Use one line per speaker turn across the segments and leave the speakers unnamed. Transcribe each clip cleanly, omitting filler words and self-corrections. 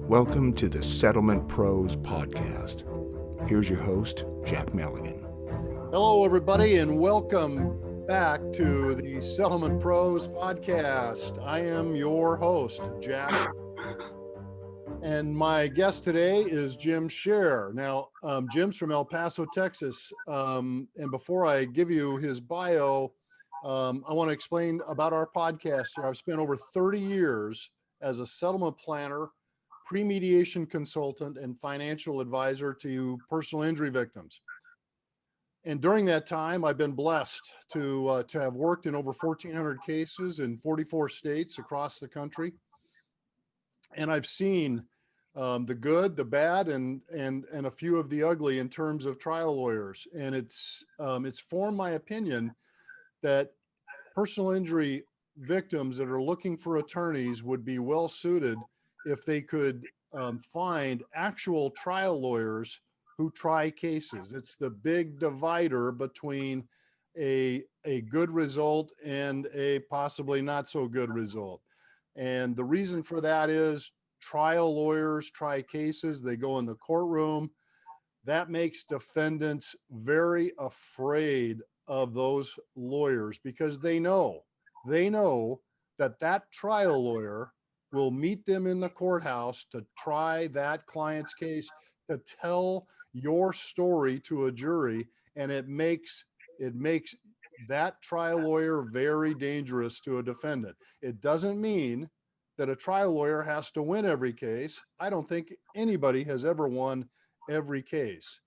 Welcome to the Settlement Pros Podcast. Here's your host, Jack Meligan.
Hello, everybody, and welcome back to the Settlement Pros Podcast. I am your host, Jack, and my guest today is Jim Scherr. Now, Jim's from El Paso, Texas, and before I give you his bio, I want to explain about our podcast here. I've spent over 30 years as a settlement planner, pre-mediation consultant, and financial advisor to personal injury victims. And during that time, I've been blessed to have worked in over 1,400 cases in 44 states across the country. And I've seen the good, the bad, and a few of the ugly in terms of trial lawyers. And it's formed my opinion that personal injury victims that are looking for attorneys would be well suited if they could find actual trial lawyers who try cases. It's the big divider between a good result and a possibly not so good result. And the reason for that is trial lawyers try cases, they go in the courtroom. That makes defendants very afraid of those lawyers because they know that trial lawyer will meet them in the courthouse to try that client's case, to tell your story to a jury, and it makes that trial lawyer very dangerous to a defendant. It doesn't mean that a trial lawyer has to win every case. I don't think anybody has ever won every case.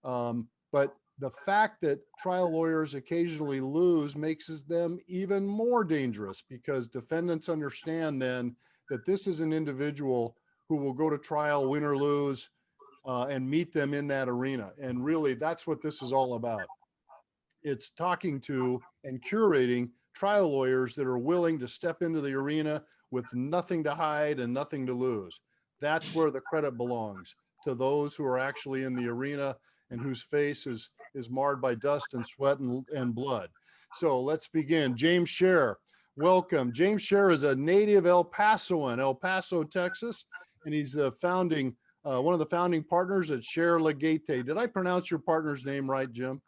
But the fact that trial lawyers occasionally lose makes them even more dangerous because defendants understand then that this is an individual who will go to trial, win or lose, and meet them in that arena. And really, that's what this is all about. It's talking to and curating trial lawyers that are willing to step into the arena with nothing to hide and nothing to lose. That's where the credit belongs, to those who are actually in the arena and whose face is marred by dust and sweat and blood. So let's begin. James Scherr, welcome. James Scherr is a native El Pasoan, El Paso, Texas, and he's the one of the founding partners at Scherr Legate. Did I pronounce your partner's name right, Jim?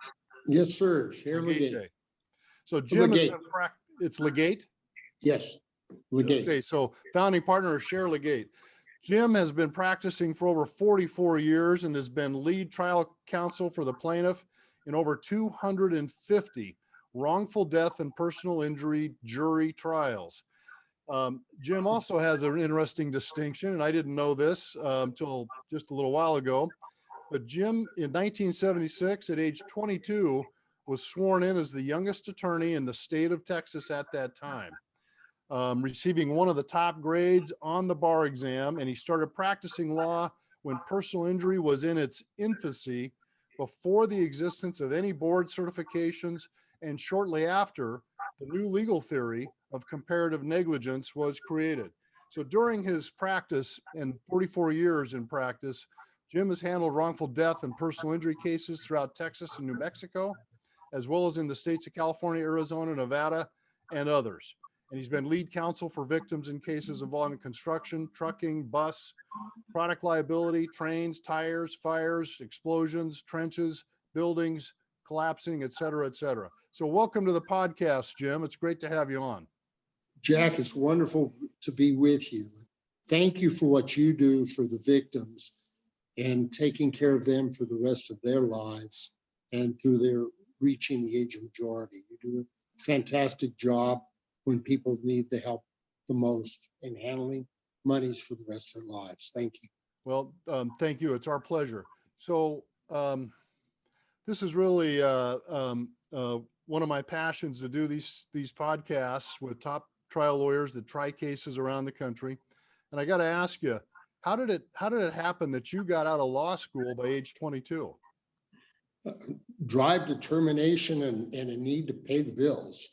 Yes, sir. Scherr Legate.
So Jim
Legate.
It's Legate?
Yes, Legate.
Okay, so founding partner of Scherr Legate. Jim has been practicing for over 44 years and has been lead trial counsel for the plaintiff in over 250 wrongful death and personal injury jury trials. Jim also has an interesting distinction, and I didn't know this until just a little while ago, but Jim in 1976 at age 22 was sworn in as the youngest attorney in the state of Texas at that time, receiving one of the top grades on the bar exam. And he started practicing law when personal injury was in its infancy, before the existence of any board certifications, and shortly after the new legal theory of comparative negligence was created. So during his practice and 44 years in practice, Jim has handled wrongful death and personal injury cases throughout Texas and New Mexico, as well as in the states of California, Arizona, Nevada, and others. And he's been lead counsel for victims in cases involving construction, trucking, bus, product liability, trains, tires, fires, explosions, trenches, buildings, collapsing, et cetera, et cetera. So welcome to the podcast, Jim. It's great to have you on.
Jack, it's wonderful to be with you. Thank you for what you do for the victims and taking care of them for the rest of their lives and through their reaching the age of majority. You do a fantastic job when people need the help the most in handling monies for the rest of their lives. Thank you.
Well, thank you. It's our pleasure. So this is really one of my passions, to do these podcasts with top trial lawyers that try cases around the country. And I got to ask you, how did it happen that you got out of law school by age 22?
Drive, determination, and a need to pay the bills.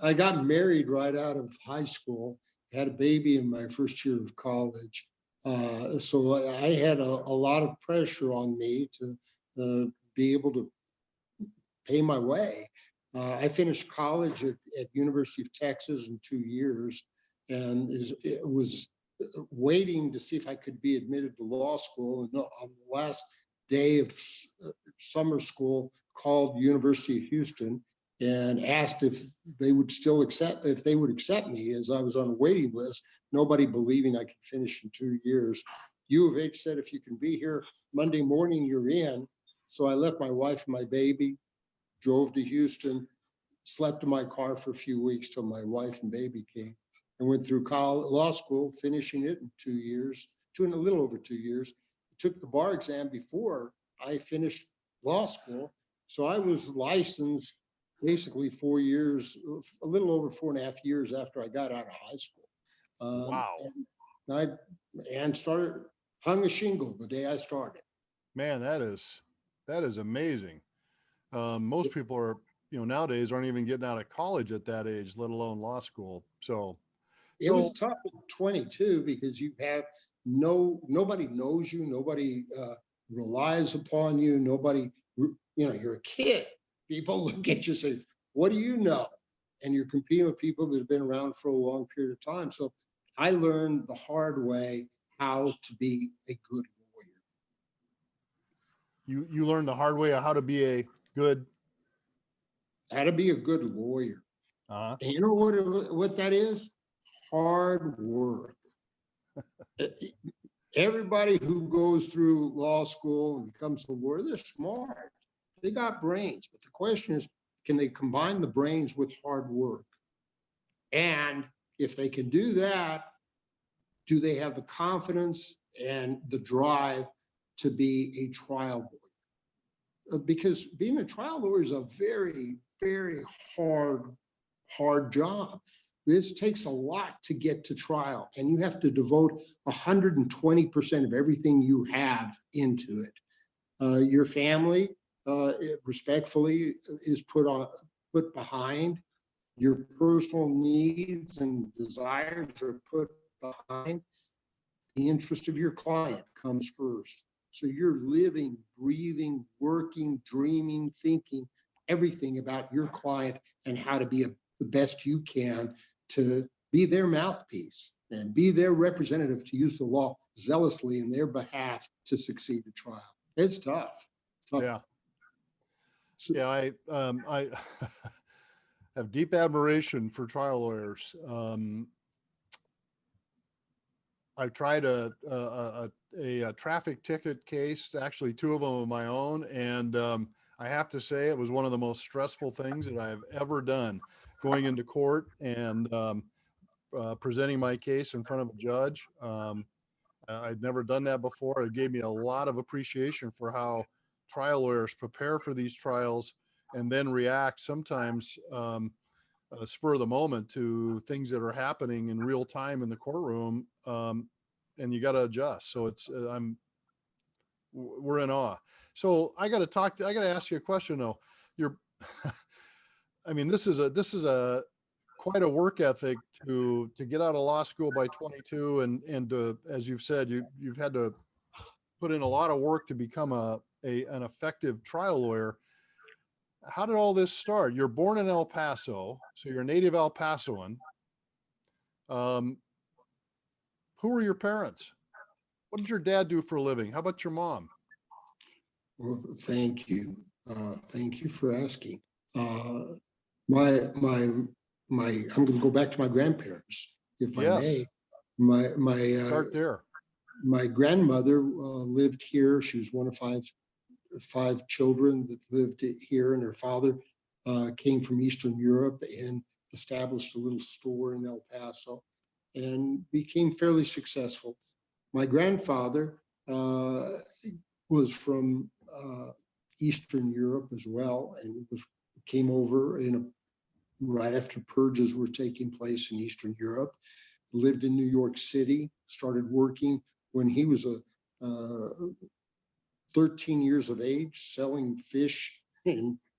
I got married right out of high school, had a baby in my first year of college. So I had a lot of pressure on me to be able to pay my way. I finished college at University of Texas in 2 years, and it was waiting to see if I could be admitted to law school. And on the last day of summer school, called University of Houston and asked if they would accept me, as I was on a waiting list, nobody believing I could finish in 2 years. U of H said, if you can be here Monday morning, you're in. So I left my wife and my baby, drove to Houston, slept in my car for a few weeks till my wife and baby came, and went through law school, finishing it in 2 years, a little over 2 years. Took the bar exam before I finished law school. So I was licensed basically 4 years, a little over 4.5 years after I got out of high school.
Wow.
And hung a shingle the day I started.
Man, that is amazing. Most people are, nowadays aren't even getting out of college at that age, let alone law school.
It was tough at 22 because you have nobody knows you, nobody relies upon you, nobody, you're a kid. People look at you and say, what do you know? And you're competing with people that have been around for a long period of time. So I learned the hard way how to be a good lawyer.
You learned the hard way of how to be a good
lawyer. And you know what that is? Hard work. Everybody who goes through law school and becomes a lawyer, they're smart. They got brains. But the question is, can they combine the brains with hard work? And if they can do that, do they have the confidence and the drive to be a trial lawyer? Because being a trial lawyer is a very, very hard job. This takes a lot to get to trial, and you have to devote 120% of everything you have into it. Your family, respectfully, is put behind. Your personal needs and desires are put behind. The interest of your client comes first. So you're living, breathing, working, dreaming, thinking, everything about your client and how to be the best you can to be their mouthpiece and be their representative, to use the law zealously in their behalf to succeed at trial. It's tough.
Yeah. I have deep admiration for trial lawyers. I've tried a traffic ticket case, actually 2 of them of my own, and I have to say it was one of the most stressful things that I've ever done, going into court and presenting my case in front of a judge. I'd never done that before. It gave me a lot of appreciation for how trial lawyers prepare for these trials and then react sometimes spur of the moment to things that are happening in real time in the courtroom, and you got to adjust. So we're in awe. So I got to ask you a question though. I mean, this is a quite a work ethic to get out of law school by 22, and to, as you've said, you've had to put in a lot of work to become an effective trial lawyer. How did all this start? You're born in El Paso, so you're a native El Pasoan. Who were your parents? What did your dad do for a living? How about your mom?
Well, thank you. Thank you for asking. I'm going to go back to my grandparents, if I may.
Start there.
My grandmother lived here. She was one of five children that lived here, and her father came from Eastern Europe and established a little store in El Paso and became fairly successful. My grandfather was from Eastern Europe as well, and came over right after purges were taking place in Eastern Europe. Lived in New York City, started working when he was 13 years of age, selling fish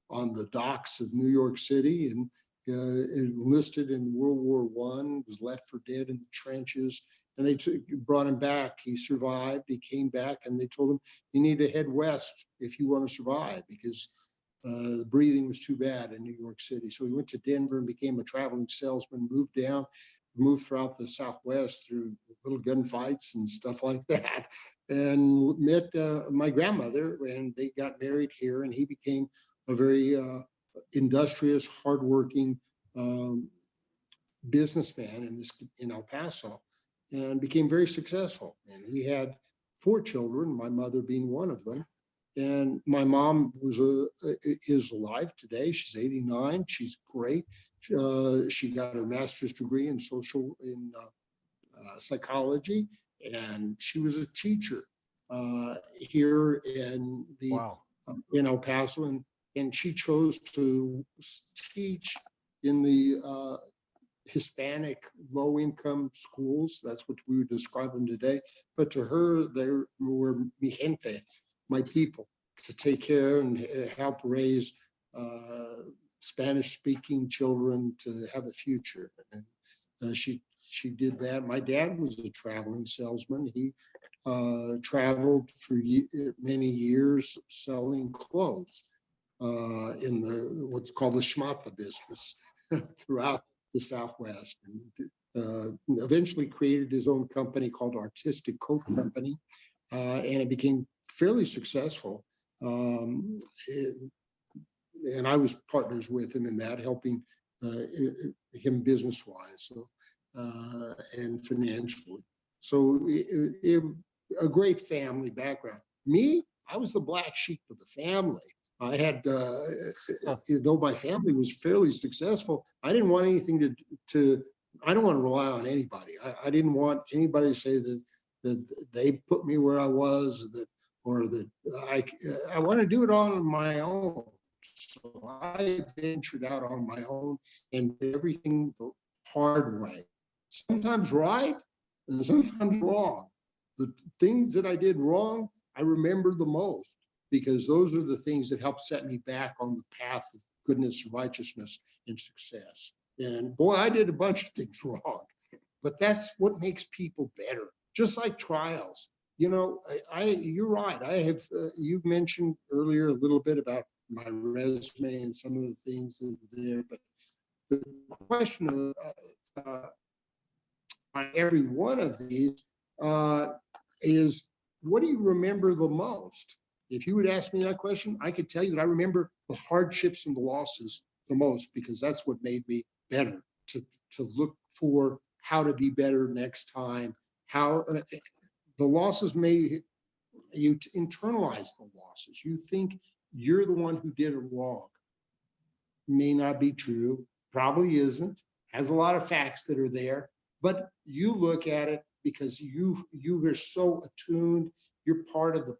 on the docks of New York City, and enlisted in World War I, was left for dead in the trenches, and they brought him back. He survived, he came back, and they told him, you need to head west if you want to survive, because the breathing was too bad in New York City. So he went to Denver and became a traveling salesman, moved down, moved throughout the Southwest through little gunfights and stuff like that, and met my grandmother, and they got married here, and he became a very industrious, hardworking businessman in El Paso, and became very successful. And he had 4 children, my mother being one of them. And my mom is alive today. She's 89. She's great. She got her master's degree in psychology, and she was a teacher here in El Paso, and she chose to teach in the Hispanic low-income schools. That's what we would describe them today. But to her, they were mi gente, my people, to take care and help raise Spanish-speaking children to have a future. And she did that. My dad was a traveling salesman. He traveled for many years selling clothes in what's called the schmata business throughout the Southwest. And eventually created his own company called Artistic Coat Company, and it became fairly successful. And I was partners with him in that, helping him business-wise, and financially. So a great family background. Me, I was the black sheep of the family. I had, though my family was fairly successful, I didn't want anything I don't want to rely on anybody. I didn't want anybody to say that they put me where I was, I want to do it all on my own. So I ventured out on my own and did everything the hard way. Sometimes right and sometimes wrong. The things that I did wrong, I remember the most, because those are the things that help set me back on the path of goodness, righteousness, and success. And boy, I did a bunch of things wrong, but that's what makes people better. Just like trials. You know, you're right. I have, you mentioned earlier a little bit about my resume and some of the things that are there, but the question of on every one of these is, what do you remember the most? If you would ask me that question, I could tell you that I remember the hardships and the losses the most, because that's what made me better, to look for how to be better next time, how the losses you internalize the losses. You think you're the one who did it wrong. May not be true, probably isn't, has a lot of facts that are there, but you look at it because you are so attuned. You're part of the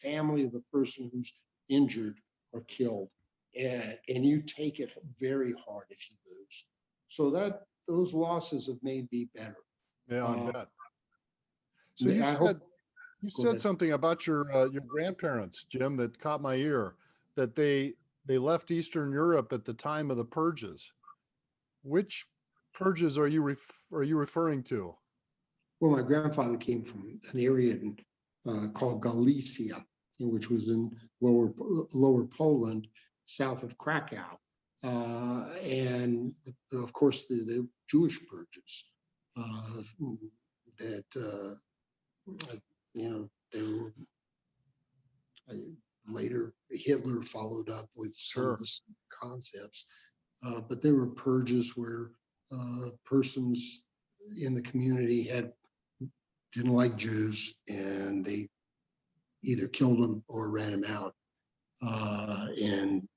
family of the person who's injured or killed, and you take it very hard if you lose. So those losses have made me better.
Yeah, I bet. So you said something about your grandparents, Jim, that caught my ear, that they left Eastern Europe at the time of the purges. Which purges are you referring to?
Well, my grandfather came from an area called Galicia, which was in lower Poland, south of Krakow, and of course the Jewish purges that they were later Hitler followed up with some of the concepts, but there were purges where persons in the community didn't like Jews, and they either killed them or ran them out. And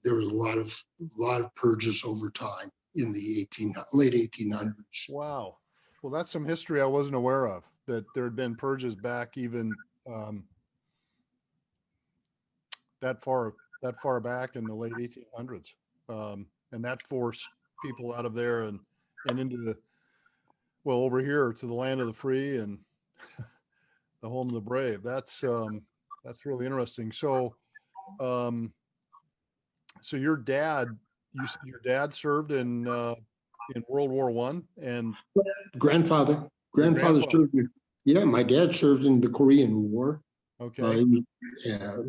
there was a lot of purges over time in the late 1800s.
Wow. Well, that's some history I wasn't aware of, that there had been purges back even that far back in the late 1800s. And that forced people out of there and into over here to the land of the free and the home of the brave. That's really interesting. So, so your dad served in World War I, and
grandfather served. Yeah, my dad served in the Korean War.
Okay.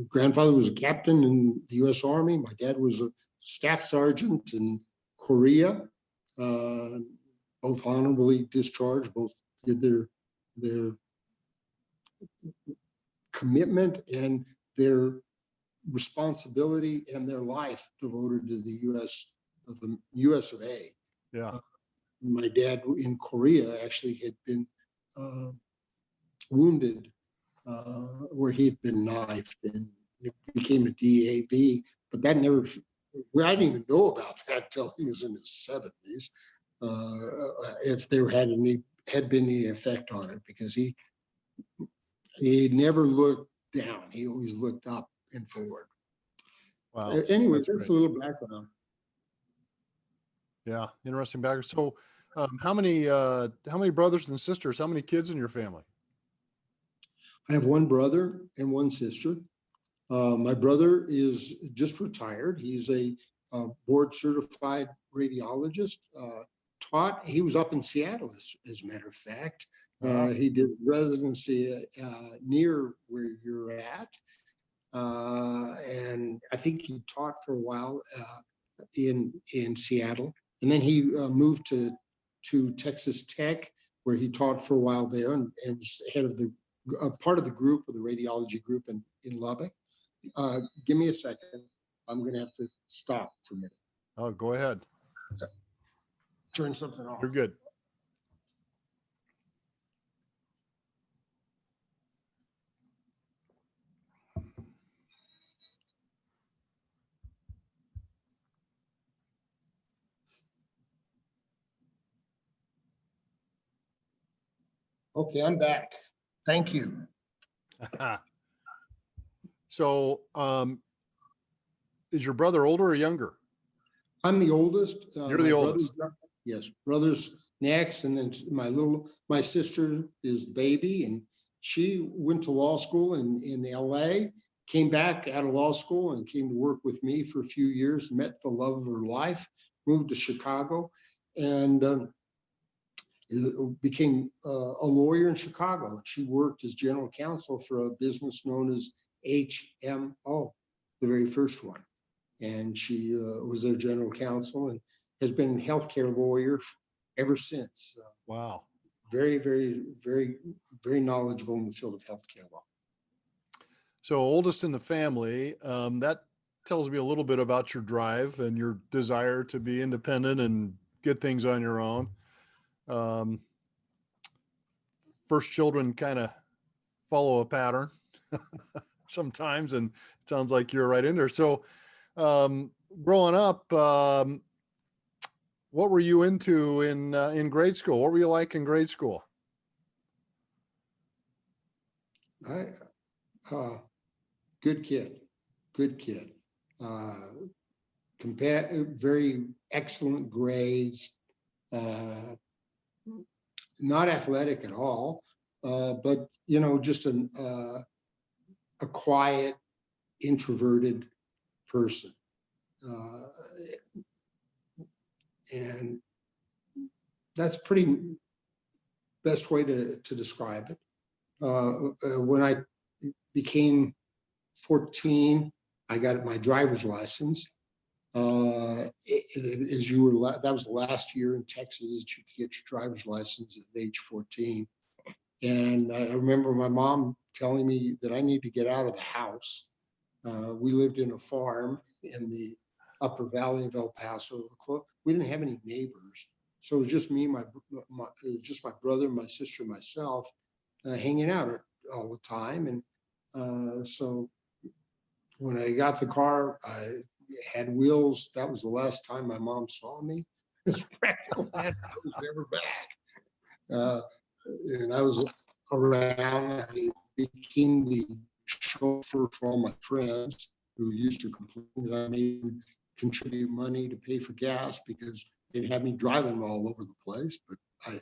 Grandfather was a captain in the U.S. Army. My dad was a staff sergeant in Korea. both honorably discharged, both did their commitment and their responsibility and their life devoted to the US of A.
Yeah.
My dad in Korea actually had been wounded where he had been knifed and it became a DAV, but that never, I didn't even know about that till he was in his 70s, if there had been any effect on it, because he never looked down. He always looked up and forward.
Wow.
Anyway, that's a little background.
Yeah, interesting background. So, how many brothers and sisters? How many kids in your family?
I have one brother and one sister. My brother is just retired. He's a board certified radiologist. He was up in Seattle, as a matter of fact. He did residency near where you're at. And I think he taught for a while in Seattle. And then he moved to Texas Tech, where he taught for a while there and was head of part of the group, of the radiology group in Lubbock. Give me a second. I'm going to have to stop for a minute.
Oh, go ahead.
Turn something off.
You're good.
Okay, I'm back. Thank you.
So, is your brother older or younger?
I'm the oldest.
You're the oldest.
Yes, brother's next, and then my sister is the baby, and she went to law school in LA, came back out of law school and came to work with me for a few years, met the love of her life, moved to Chicago, and became a lawyer in Chicago. She worked as general counsel for a business known as HMO, the very first one. And she was their general counsel and has been a healthcare lawyer ever since.
Wow.
Very, very, very, very knowledgeable in the field of healthcare law.
So oldest in the family, that tells me a little bit about your drive and your desire to be independent and get things on your own. First children kind of follow a pattern sometimes, and it sounds like you're right in there. So growing up, what were you into in grade school? What were you like in grade school?
Good kid. Very excellent grades. Not athletic at all, but just a quiet, introverted person, and that's pretty best way to describe it. When I became 14, I got my driver's license. That was the last year in Texas that you could get your driver's license at age 14. And I remember my mom telling me that I need to get out of the house. We lived in a farm in the upper valley of El Paso. We didn't have any neighbors. So it was just me, it was just my brother, my sister, myself, hanging out all the time. And so when I got the car, I had wheels. That was the last time my mom saw me. As practical matter, I was never back. And I was around. I became the chauffeur for all my friends who used to complain that I made them contribute money to pay for gas because they'd have me driving all over the place, but I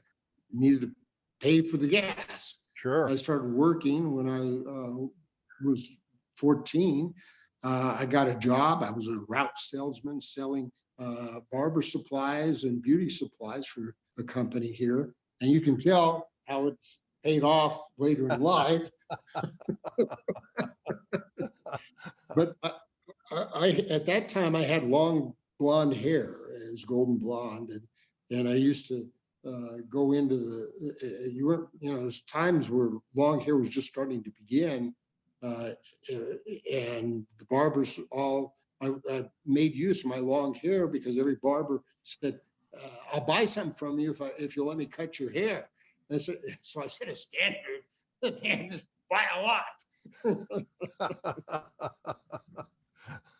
needed to pay for the gas.
Sure.
I started working when I was 14. I got a job. I was a route salesman selling barber supplies and beauty supplies for a company here. And you can tell how it's paid off later in life. But I at that time, I had long blonde hair. It was golden blonde. And I used to go into you weren't, there's times where long hair was just starting to begin, and the barbers I made use of my long hair because every barber said, I'll buy something from you if you'll let me cut your hair. And so I set a standard and just buy a lot.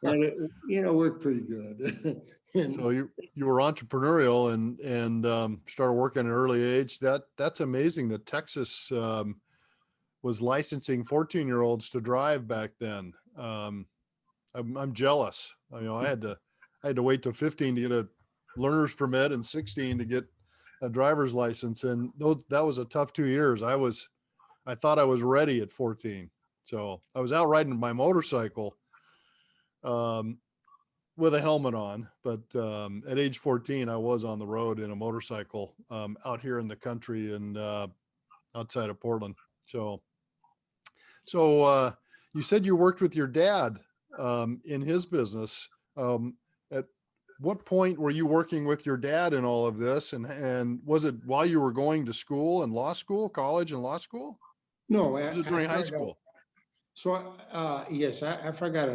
And it worked pretty good.
So you were entrepreneurial and started working at an early age. That's amazing that Texas was licensing 14-year-olds to drive back then. I'm jealous. I had to wait till 15 to get a learner's permit and 16 to get a driver's license. And that was a tough 2 years. I thought I was ready at 14. So I was out riding my motorcycle with a helmet on, but at age 14, I was on the road in a motorcycle out here in the country and outside of Portland. So you said you worked with your dad in his business. At what point were you working with your dad in all of this? And was it while you were going to school and college and law school?
No,
was it during high school?
Yes, after I got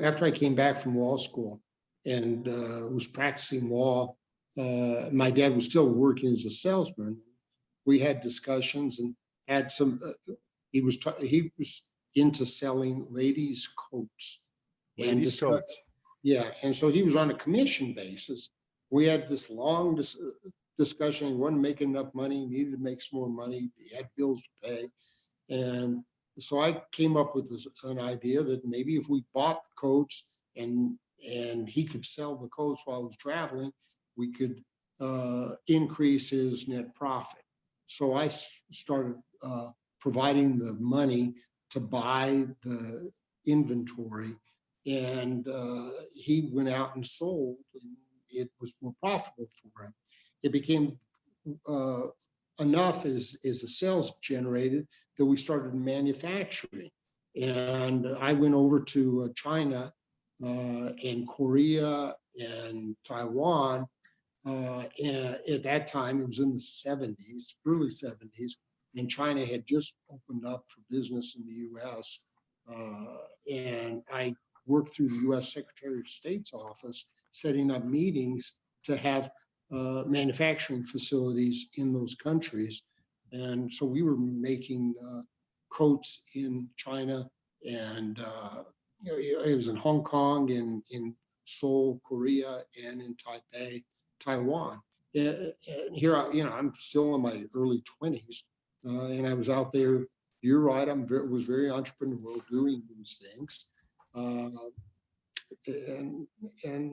after I came back from law school and was practicing law, my dad was still working as a salesman. We had discussions and had some. He was into selling ladies' coats.
Ladies' coats.
Yeah, and so he was on a commission basis. We had this long discussion. He wasn't making enough money. He needed to make some more money. He had bills to pay, and so I came up with an idea that maybe if we bought the coats and he could sell the coats while he was traveling, we could increase his net profit. So I started providing the money to buy the inventory, and he went out and sold, and it was more profitable for him. It became enough as the sales generated that we started manufacturing. And I went over to China and Korea and Taiwan. And at that time, it was in the 70s, early 70s, and China had just opened up for business in the US. And I worked through the US Secretary of State's office, setting up meetings to have manufacturing facilities in those countries. And so we were making coats in China, and it was in Hong Kong, in Seoul, Korea, and in Taipei, Taiwan. And here, I'm still in my early 20s, and I was out there. You're right, was very entrepreneurial doing these things. And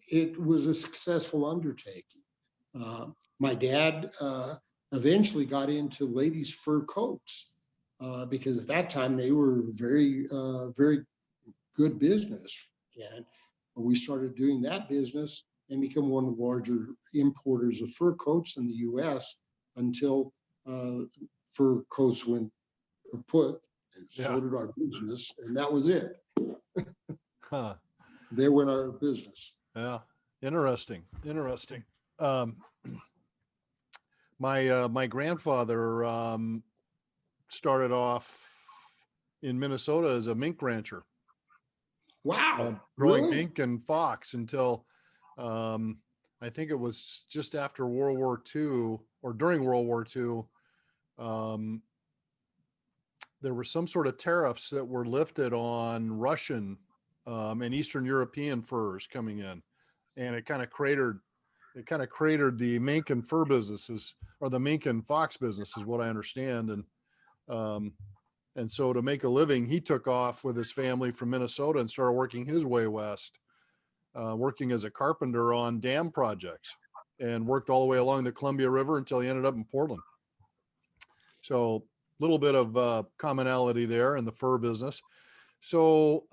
it was a successful undertaking. My dad eventually got into ladies' fur coats because at that time they were very, very good business. And we started doing that business and become one of the larger importers of fur coats in the US until fur coats went kaput, and so did our business, and that was it.
Huh.
There went our business.
Yeah, interesting. My grandfather started off in Minnesota as a mink rancher.
Wow.
Growing
Really?
mink and fox until I think it was just after World War II or during World War II. There were some sort of tariffs that were lifted on Russian and Eastern European furs coming in, and it kind of cratered the mink and fur businesses, or the mink and fox business is what I understand. And so to make a living, he took off with his family from Minnesota and started working his way west, working as a carpenter on dam projects, and worked all the way along the Columbia River until he ended up in Portland. So a little bit of commonality there in the fur business. So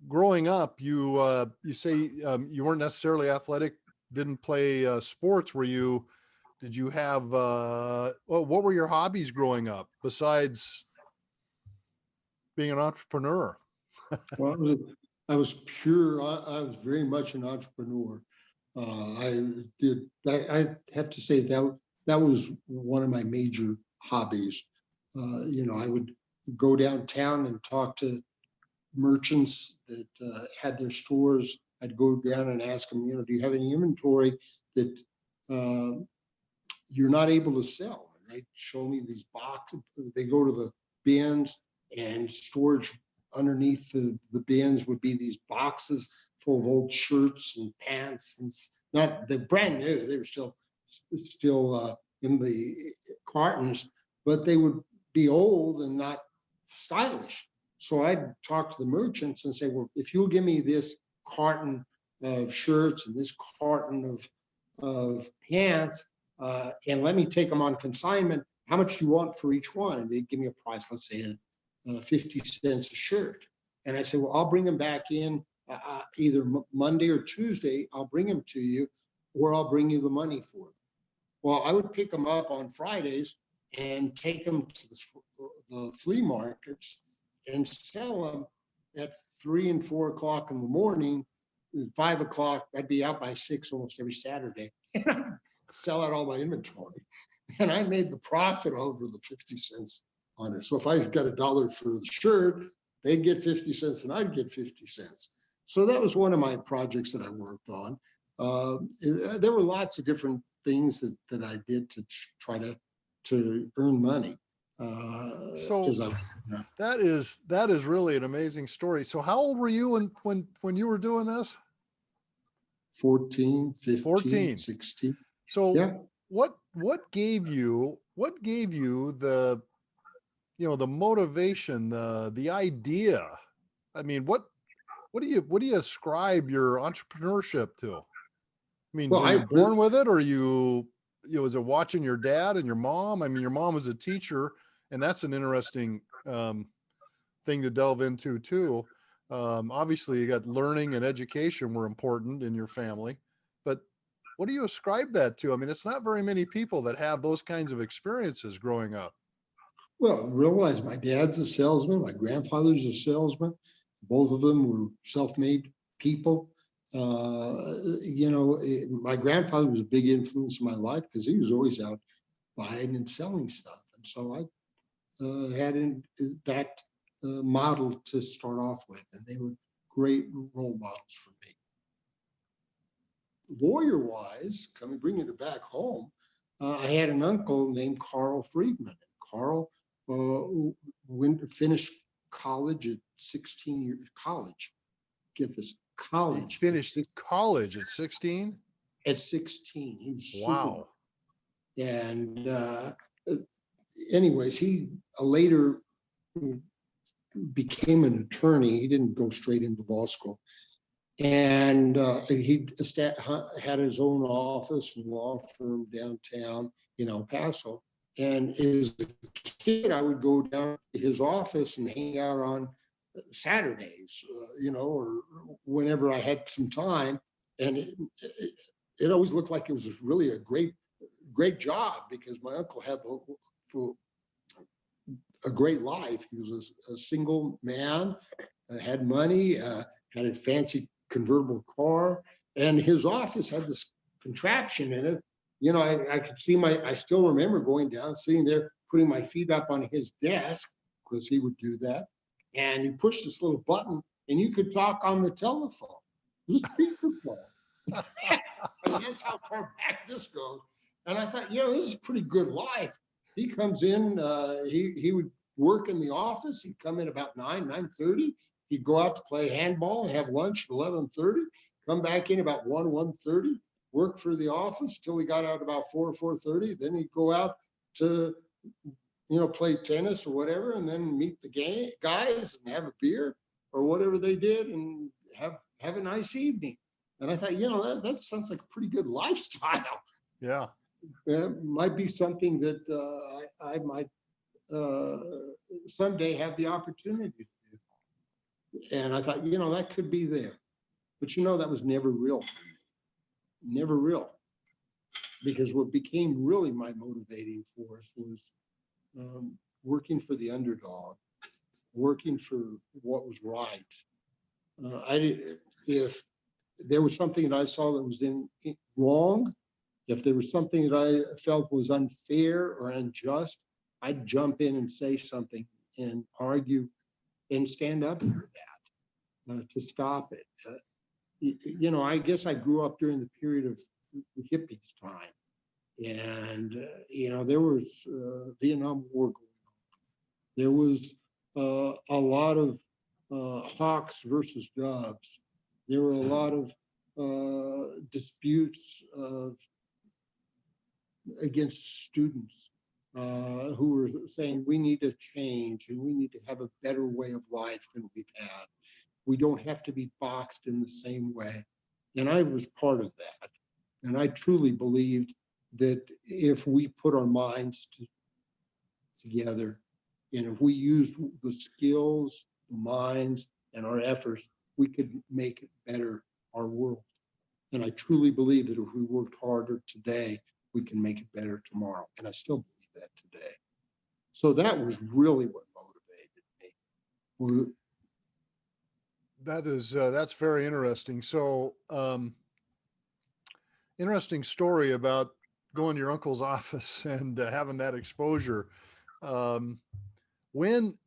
growing up, you say you weren't necessarily athletic, didn't play sports. Did you have, what were your hobbies growing up besides being an entrepreneur?
Well, I was very much an entrepreneur. I have to say that was one of my major hobbies. I would go downtown and talk to merchants that had their stores. I'd go down and ask them, do you have any inventory that you're not able to sell? And they'd show me these boxes. They go to the bins, and storage underneath the bins would be these boxes full of old shirts and pants, and they're brand new. They were still in the cartons, but they would be old and not stylish. So I'd talk to the merchants and say, well, if you'll give me this carton of shirts and this carton of pants, and let me take them on consignment, how much do you want for each one? And they'd give me a price, let's say 50 cents a shirt. And I said, well, I'll bring them back in either Monday or Tuesday. I'll bring them to you, or I'll bring you the money for them. Well, I would pick them up on Fridays and take them to the flea markets and sell them at 3 and 4 o'clock in the morning. At 5 o'clock, I'd be out by 6 almost every Saturday. And I'd sell out all my inventory. And I made the profit over the 50 cents on it. So if I got $1 for the shirt, they'd get 50 cents and I'd get 50 cents. So that was one of my projects that I worked on. There were lots of different things that I did to try to earn money.
That is really an amazing story. So how old were you when you were doing this?
14, 15,
14.
16.
So
yeah.
What gave you the the motivation, the idea? I mean, what do you ascribe your entrepreneurship to? I mean, were you born with it, or was it watching your dad and your mom? I mean, your mom was a teacher, and that's an interesting thing to delve into too. Obviously, you got learning and education were important in your family, but what do you ascribe that to? I mean, it's not very many people that have those kinds of experiences growing up.
Well, realize my dad's a salesman. My grandfather's a salesman. Both of them were self-made people. My grandfather was a big influence in my life because he was always out buying and selling stuff. And so I had that model to start off with, and they were great role models for me. Lawyer-wise, bringing it back home, I had an uncle named Carl Friedman. Carl finished college at 16 years. College, get this, college.
He finished college at 16?
At 16, he was
wow.
Super. And anyways, he later became an attorney. He didn't go straight into law school. And he had his own office and law firm downtown in El Paso. And as a kid, I would go down to his office and hang out on Saturdays, or whenever I had some time. And it always looked like it was really a great job, because my uncle had a great life. He was a single man, had money, had a fancy convertible car, and his office had this contraption in it. I could see I still remember going down, sitting there, putting my feet up on his desk, because he would do that. And he pushed this little button, and you could talk on the telephone. It was a speakerphone. That's how far back this goes. And I thought, this is a pretty good life. He comes in, he would work in the office. He'd come in about 9:30. He'd go out to play handball and have lunch at 11:30, come back in about 1:30, work for the office till we got out about 4:30. Then he'd go out to, play tennis or whatever, and then meet the guys and have a beer or whatever they did, and have a nice evening. And I thought, that sounds like a pretty good lifestyle.
Yeah.
It might be something that I might someday have the opportunity to do. And I thought, that could be there. But that was never real for me. Never real. Because what became really my motivating force was working for the underdog, working for what was right. If there was something that I saw that was wrong, if there was something that I felt was unfair or unjust, I'd jump in and say something and argue and stand up for that to stop it. I guess I grew up during the period of the hippies time. And, there was Vietnam War going on. There was a lot of hawks versus doves. There were a lot of disputes against students who were saying we need to change and we need to have a better way of life than we've had. We don't have to be boxed in the same way. And I was part of that. And I truly believed that if we put our minds together and if we used the skills, the minds, and our efforts, we could make it better, our world. And I truly believe that if we worked harder today, we can make it better tomorrow. And I still believe that today. So that was really what motivated me.
That's very interesting. So, interesting story about going to your uncle's office and having that exposure. When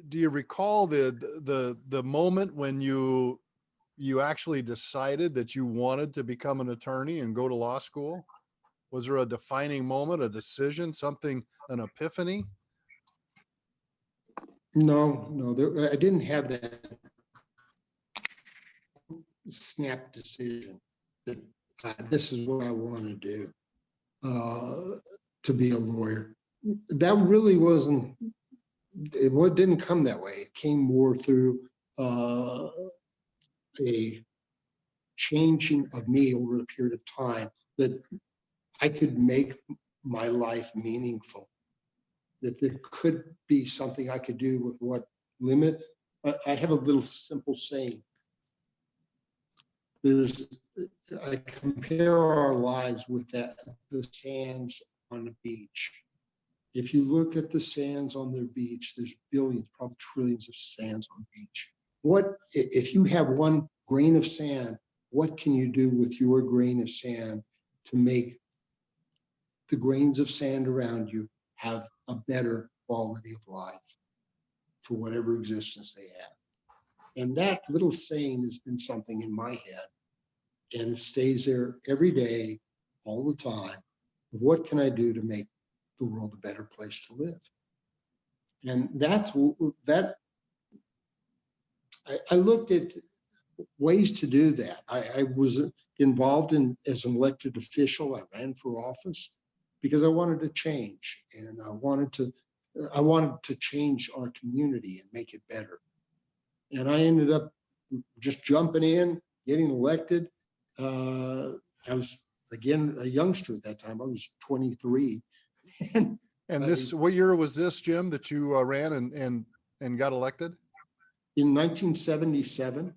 do you recall the moment when you actually decided that you wanted to become an attorney and go to law school? Was there a defining moment, a decision, something, an epiphany?
No, I didn't have that snap decision that this is what I want to do, to be a lawyer. That really wasn't, it didn't come that way. It came more through a changing of me over a period of time, that I could make my life meaningful, that there could be something I could do with what limit. I have a little simple saying. I compare our lives with the sands on the beach. If you look at the sands on the beach, there's billions, probably trillions of sands on the beach. What if you have one grain of sand? What can you do with your grain of sand to make the grains of sand around you have a better quality of life for whatever existence they have? And that little saying has been something in my head and stays there every day, all the time. What can I do to make the world a better place to live? And that I looked at ways to do that. I was involved as an elected official. I ran for office because I wanted to change, and I wanted to change our community and make it better. And I ended up just jumping in, getting elected. I was, again, a youngster at that time. I was 23.
And what year was this, Jim, that you ran and got elected?
In 1977.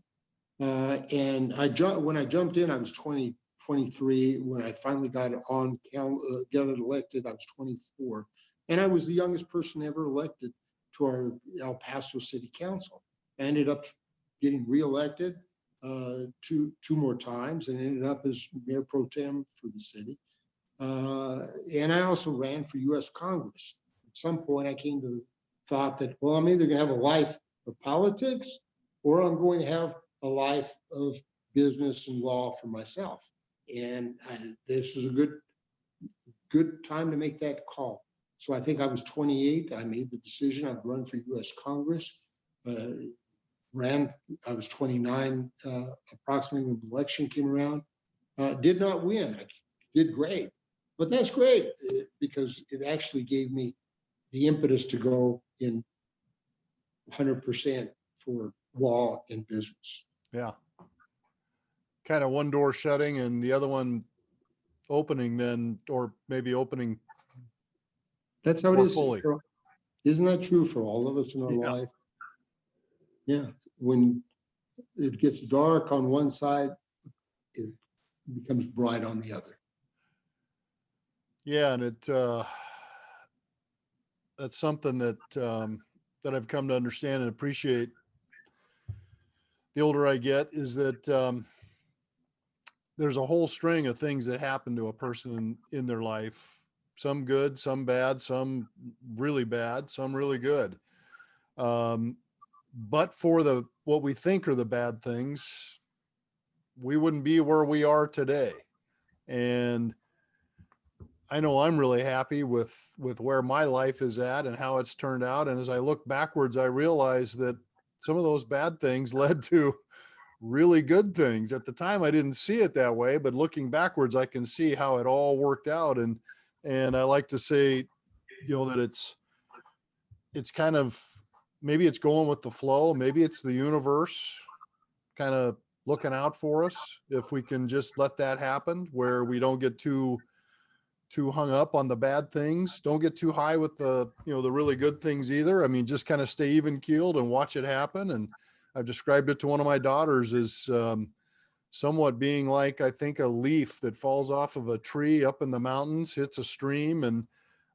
And when I jumped in, I was 23. When I finally got elected, I was 24. And I was the youngest person ever elected to our El Paso City Council. I ended up getting reelected two more times and ended up as mayor pro tem for the city. And I also ran for U.S. Congress. At some point, I came to the thought that, well, I'm either going to have a life of politics or I'm going to have a life of business and law for myself. And this was a good time to make that call. So I think I was 28. I made the decision I'd run for U.S. Congress. I was 29 approximately when the election came around. Did not win. I did great. But that's great because it actually gave me the impetus to go in 100% for law and business.
Yeah. Kind of one door shutting and the other one opening then, or maybe opening.
That's how it is.
Fully.
Isn't that true for all of us in our life? Yeah. When it gets dark on one side, it becomes bright on the other.
Yeah. And that's something that I've come to understand and appreciate the older I get, is that there's a whole string of things that happen to a person in their life, some good, some bad, some really bad, some really good. But for what we think are the bad things, we wouldn't be where we are today. And I know I'm really happy with where my life is at and how it's turned out. And as I look backwards, I realize that some of those bad things led to really good things. At the time, I didn't see it that way, but looking backwards, I can see how it all worked out. And I like to say, that it's kind of, maybe it's going with the flow. Maybe it's the universe kind of looking out for us. If we can just let that happen, where we don't get too hung up on the bad things, don't get too high with the really good things either. I mean, just kind of stay even keeled and watch it happen. And I've described it to one of my daughters as somewhat being like, I think, a leaf that falls off of a tree up in the mountains, hits a stream and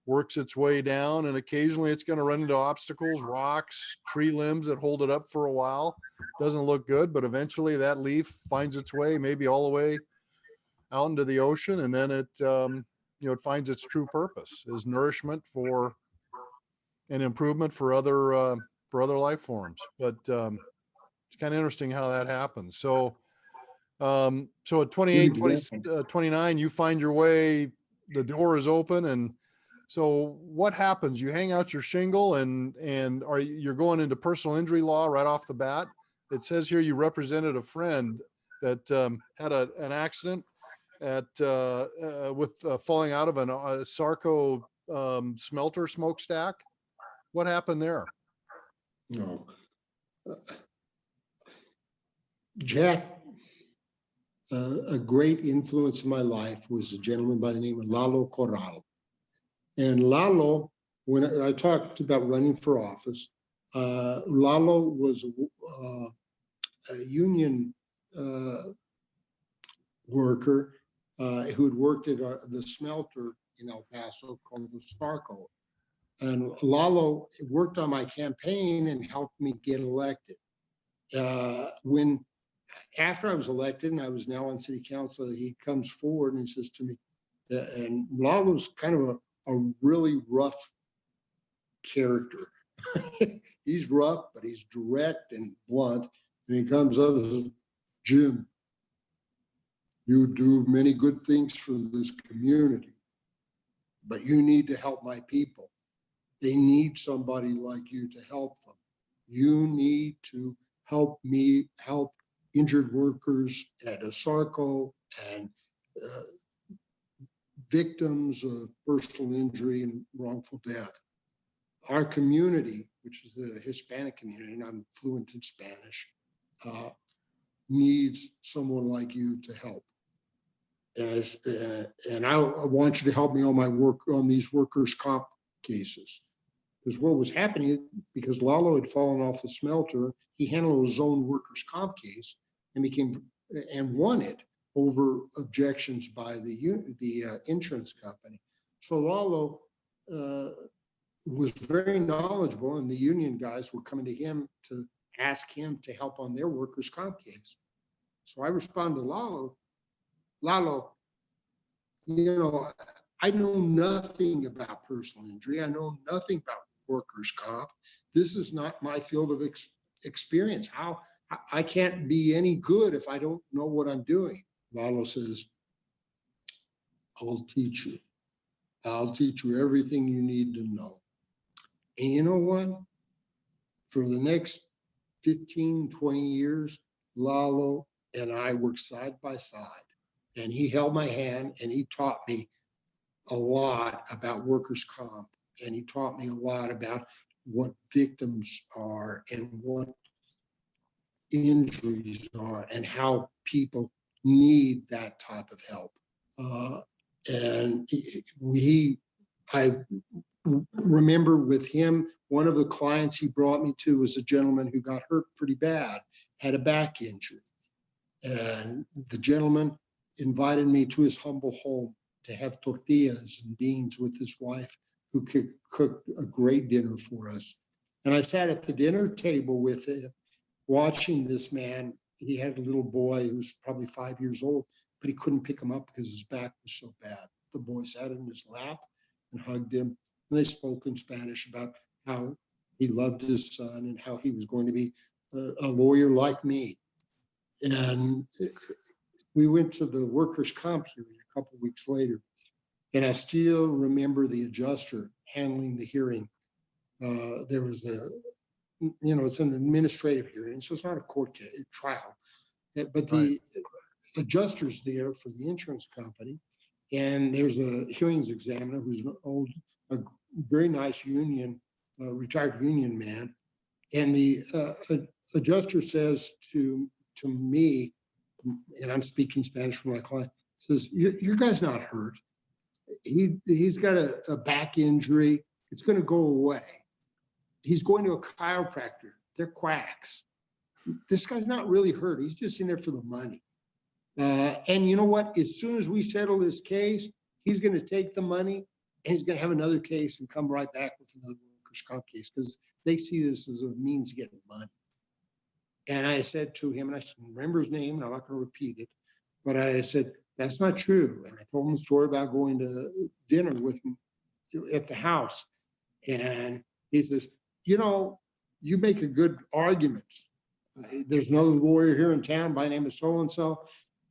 works its way down. And occasionally it's going to run into obstacles, rocks, tree limbs that hold it up for a while. Doesn't look good, but eventually that leaf finds its way, maybe all the way out into the ocean. And then it, it finds its true purpose as nourishment for an improvement for other life forms. But it's kind of interesting how that happens. So at 28, 29, you find your way, the door is open. And so what happens? You hang out your shingle and you're going into personal injury law right off the bat. It says here you represented a friend that had an accident with falling out of a Sarco smelter smokestack. What happened there?
No. Jack, a great influence in my life was a gentleman by the name of Lalo Corral. And Lalo, when I talked about running for office, Lalo was a union worker who had worked at the smelter in El Paso called the Sarco. And Lalo worked on my campaign and helped me get elected. After I was elected and I was now on city council, he comes forward and he says to me, and Lalo's kind of a really rough character. He's rough, but he's direct and blunt. And he comes up and says, Jim, you do many good things for this community, but you need to help my people. They need somebody like you to help them. You need to help me help injured workers at Sarco and victims of personal injury and wrongful death. Our community, which is the Hispanic community, and I'm fluent in Spanish, needs someone like you to help. And I want you to help me on my work on these workers' comp cases. Because what was happening, because Lalo had fallen off the smelter, he handled his own workers' comp case and won it over objections by the insurance company. So Lalo was very knowledgeable, and the union guys were coming to him to ask him to help on their workers' comp case. So I responded to Lalo, I know nothing about personal injury. I know nothing about workers' comp. This is not my field of experience. How I can't be any good if I don't know what I'm doing. Lalo says, I'll teach you. I'll teach you everything you need to know. And you know what? For the next 15, 20 years, Lalo and I worked side by side. And he held my hand and he taught me a lot about workers' comp. And he taught me a lot about what victims are and what injuries are and how people need that type of help. I remember with him, one of the clients he brought me to was a gentleman who got hurt pretty bad, had a back injury. And the gentleman invited me to his humble home to have tortillas and beans with his wife, who could cook a great dinner for us. And I sat at the dinner table with him, watching this man. He had a little boy who was probably 5 years old, but he couldn't pick him up because his back was so bad. The boy sat in his lap and hugged him. And they spoke in Spanish about how he loved his son and how he was going to be a lawyer like me. And we went to the workers' comp hearing a couple of weeks later. And I still remember the adjuster handling the hearing. There was it's an administrative hearing, so it's not a court case, trial. But the adjuster's there for the insurance company. And there's a hearings examiner who's a very nice retired union man. And the adjuster says to me, and I'm speaking Spanish for my client, says, your guy's not hurt. He's got a back injury. It's going to go away. He's going to a chiropractor. They're quacks. This guy's not really hurt. He's just in there for the money. And you know what? As soon as we settle this case, he's going to take the money and he's going to have another case and come right back with another workers' comp case because they see this as a means of getting money. And I said to him, and I remember his name, and I'm not going to repeat it, but I said, that's not true. And I told him the story about going to dinner with him at the house. And he says, you make a good argument. There's another lawyer here in town by the name of so-and-so,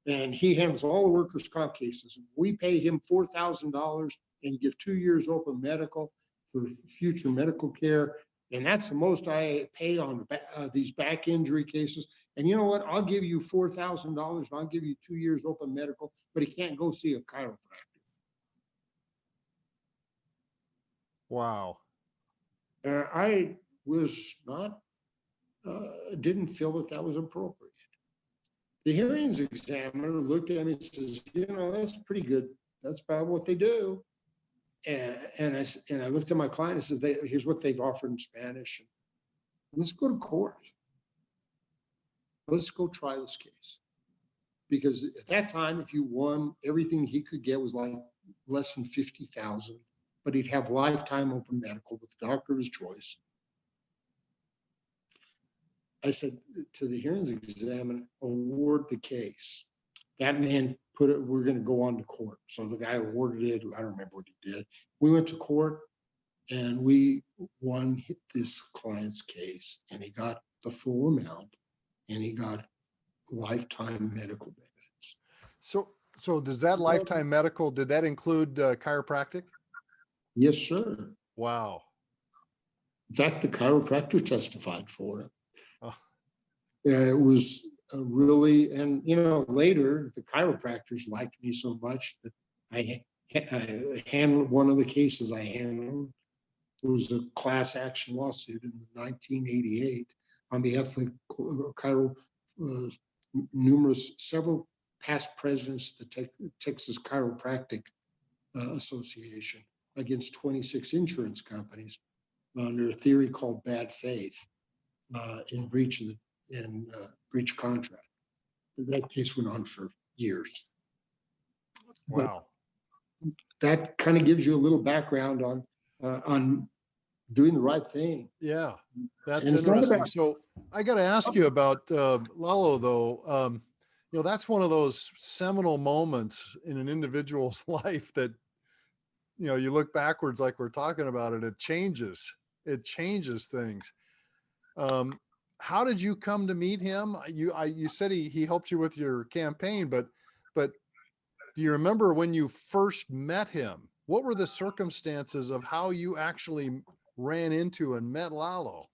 and he handles all the workers' comp cases. We pay him $4,000 and give 2 years open medical for future medical care. And that's the most I pay on these back injury cases. And you know what? I'll give you $4,000 and I'll give you 2 years open medical, but he can't go see a chiropractor.
Wow.
I was not, didn't feel that was appropriate. The hearings examiner looked at me and says, that's pretty good. That's probably what they do. And I looked at my client and says, here's what they've offered in Spanish. Let's go to court. Let's go try this case. Because at that time, if you won, everything he could get was like less than $50,000, but he'd have lifetime open medical with the doctor of his choice. I said to the hearings examiner, award the case. That man we're going to go on to court. So the guy awarded it. I don't remember what he did. We went to court and we won this client's case, and he got the full amount and he got lifetime medical benefits.
So does that lifetime medical, did that include chiropractic?
Yes, sir.
Wow.
In fact, the chiropractor testified for it.
Oh.
It was really, and later the chiropractors liked me so much that I handled one of the cases I handled. It was a class action lawsuit in 1988 on behalf of several past presidents of the Texas Chiropractic Association against 26 insurance companies under a theory called bad faith in breach of contract. That case went on for years.
Wow.
But that kind of gives you a little background on doing the right thing.
Yeah, that's interesting. So I got to ask you about Lalo, though. That's one of those seminal moments in an individual's life that, you look backwards like we're talking about it, it changes things. How did you come to meet him? You said he helped you with your campaign, but do you remember when you first met him? What were the circumstances of how you actually ran into and met Lalo?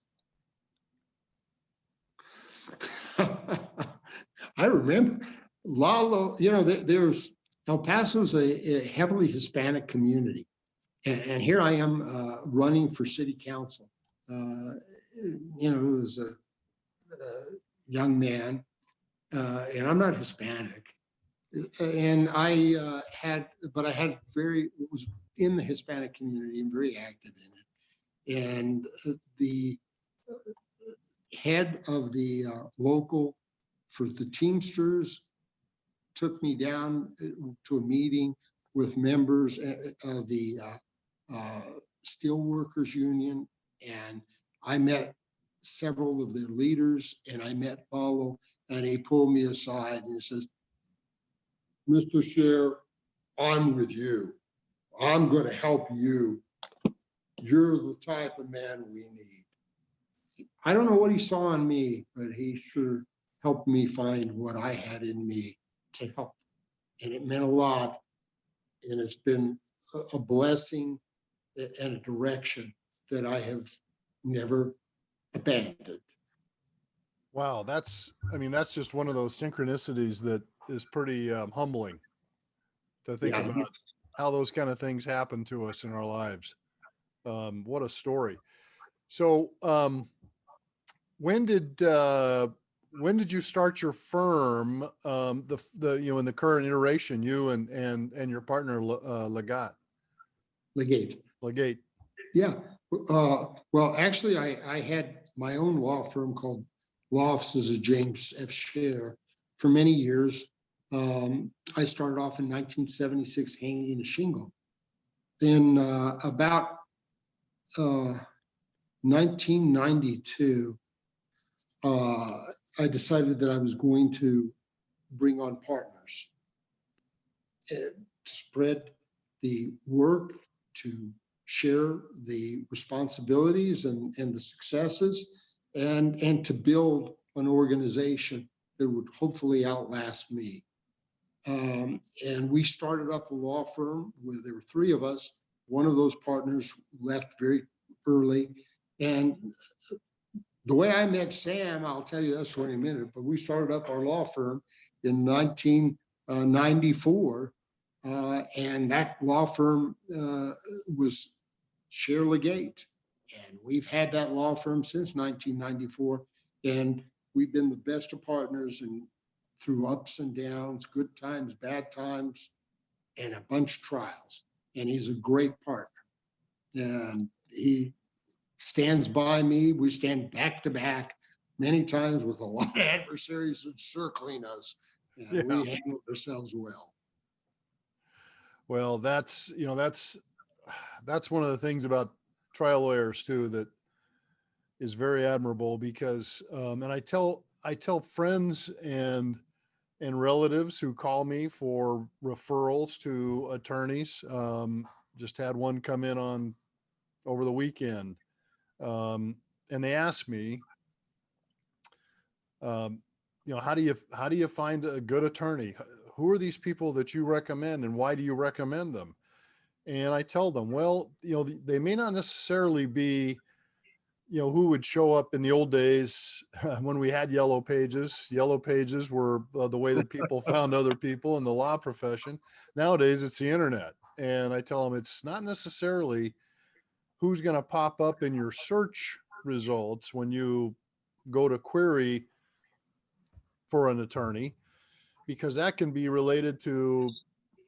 I remember Lalo, there's El Paso's a heavily Hispanic community. And here I am running for city council. It was a young man, and I'm not Hispanic. And I was in the Hispanic community and very active in it. And the head of the local for the Teamsters took me down to a meeting with members of the Steelworkers Union, and I met several of their leaders, and I met Paulo, and he pulled me aside and he says, Mr. Scherr, I'm with you. I'm going to help you. You're the type of man we need. I don't know what he saw in me, but he sure helped me find what I had in me to help. And it meant a lot. And it's been a blessing and a direction that I have never abandoned.
Wow, that's just one of those synchronicities that is pretty humbling to think about how those kind of things happen to us in our lives. What a story. So, when did you start your firm? In the current iteration, you and your partner Legate.
Yeah. Well, actually, I had my own law firm called Law Offices of James F. Scherr for many years. I started off in 1976 hanging a shingle. Then about 1992, I decided that I was going to bring on partners to spread the work, to share the responsibilities and the successes, and to build an organization that would hopefully outlast me. And we started up the law firm where there were three of us. One of those partners left very early. And the way I met Sam, I'll tell you that story in a minute, but we started up our law firm in 1994. And that law firm was Scherr Legate. And we've had that law firm since 1994. And we've been the best of partners and through ups and downs, good times, bad times, and a bunch of trials. And he's a great partner. And he stands by me. We stand back to back many times with a lot of adversaries encircling us. And we handle ourselves well.
Well, that's one of the things about trial lawyers too that is very admirable, because and I tell friends and relatives who call me for referrals to attorneys. Just had one come in over the weekend, and they asked me, how do you find a good attorney? Who are these people that you recommend, and why do you recommend them? And I tell them, well, they may not necessarily be, who would show up in the old days when we had yellow pages. Yellow pages were the way that people found other people in the law profession. Nowadays, it's the internet. And I tell them it's not necessarily who's going to pop up in your search results when you go to query for an attorney, because that can be related to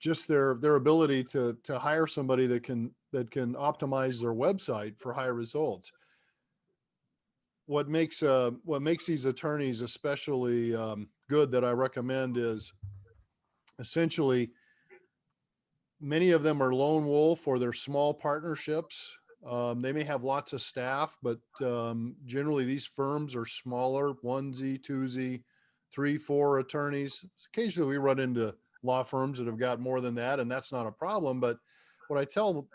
just their ability to hire somebody that can optimize their website for high results. What makes these attorneys especially good that I recommend is essentially many of them are lone wolf or they're small partnerships. They may have lots of staff, but generally these firms are smaller, onesie, twosie, 3, 4 attorneys. Occasionally we run into law firms that have got more than that, and that's not a problem. But what I tell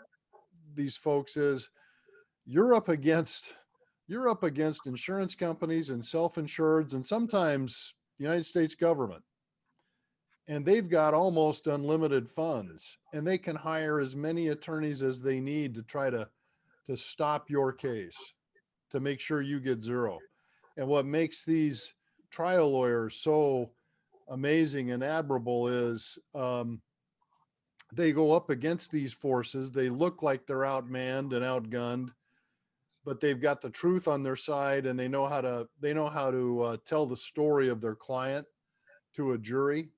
these folks is you're up against insurance companies and self-insureds and sometimes the United States government. And they've got almost unlimited funds, and they can hire as many attorneys as they need to try to stop your case, to make sure you get zero. And what makes these trial lawyers so amazing and admirable is they go up against these forces. They look like they're outmanned and outgunned, but they've got the truth on their side, and they know how to tell the story of their client to a jury,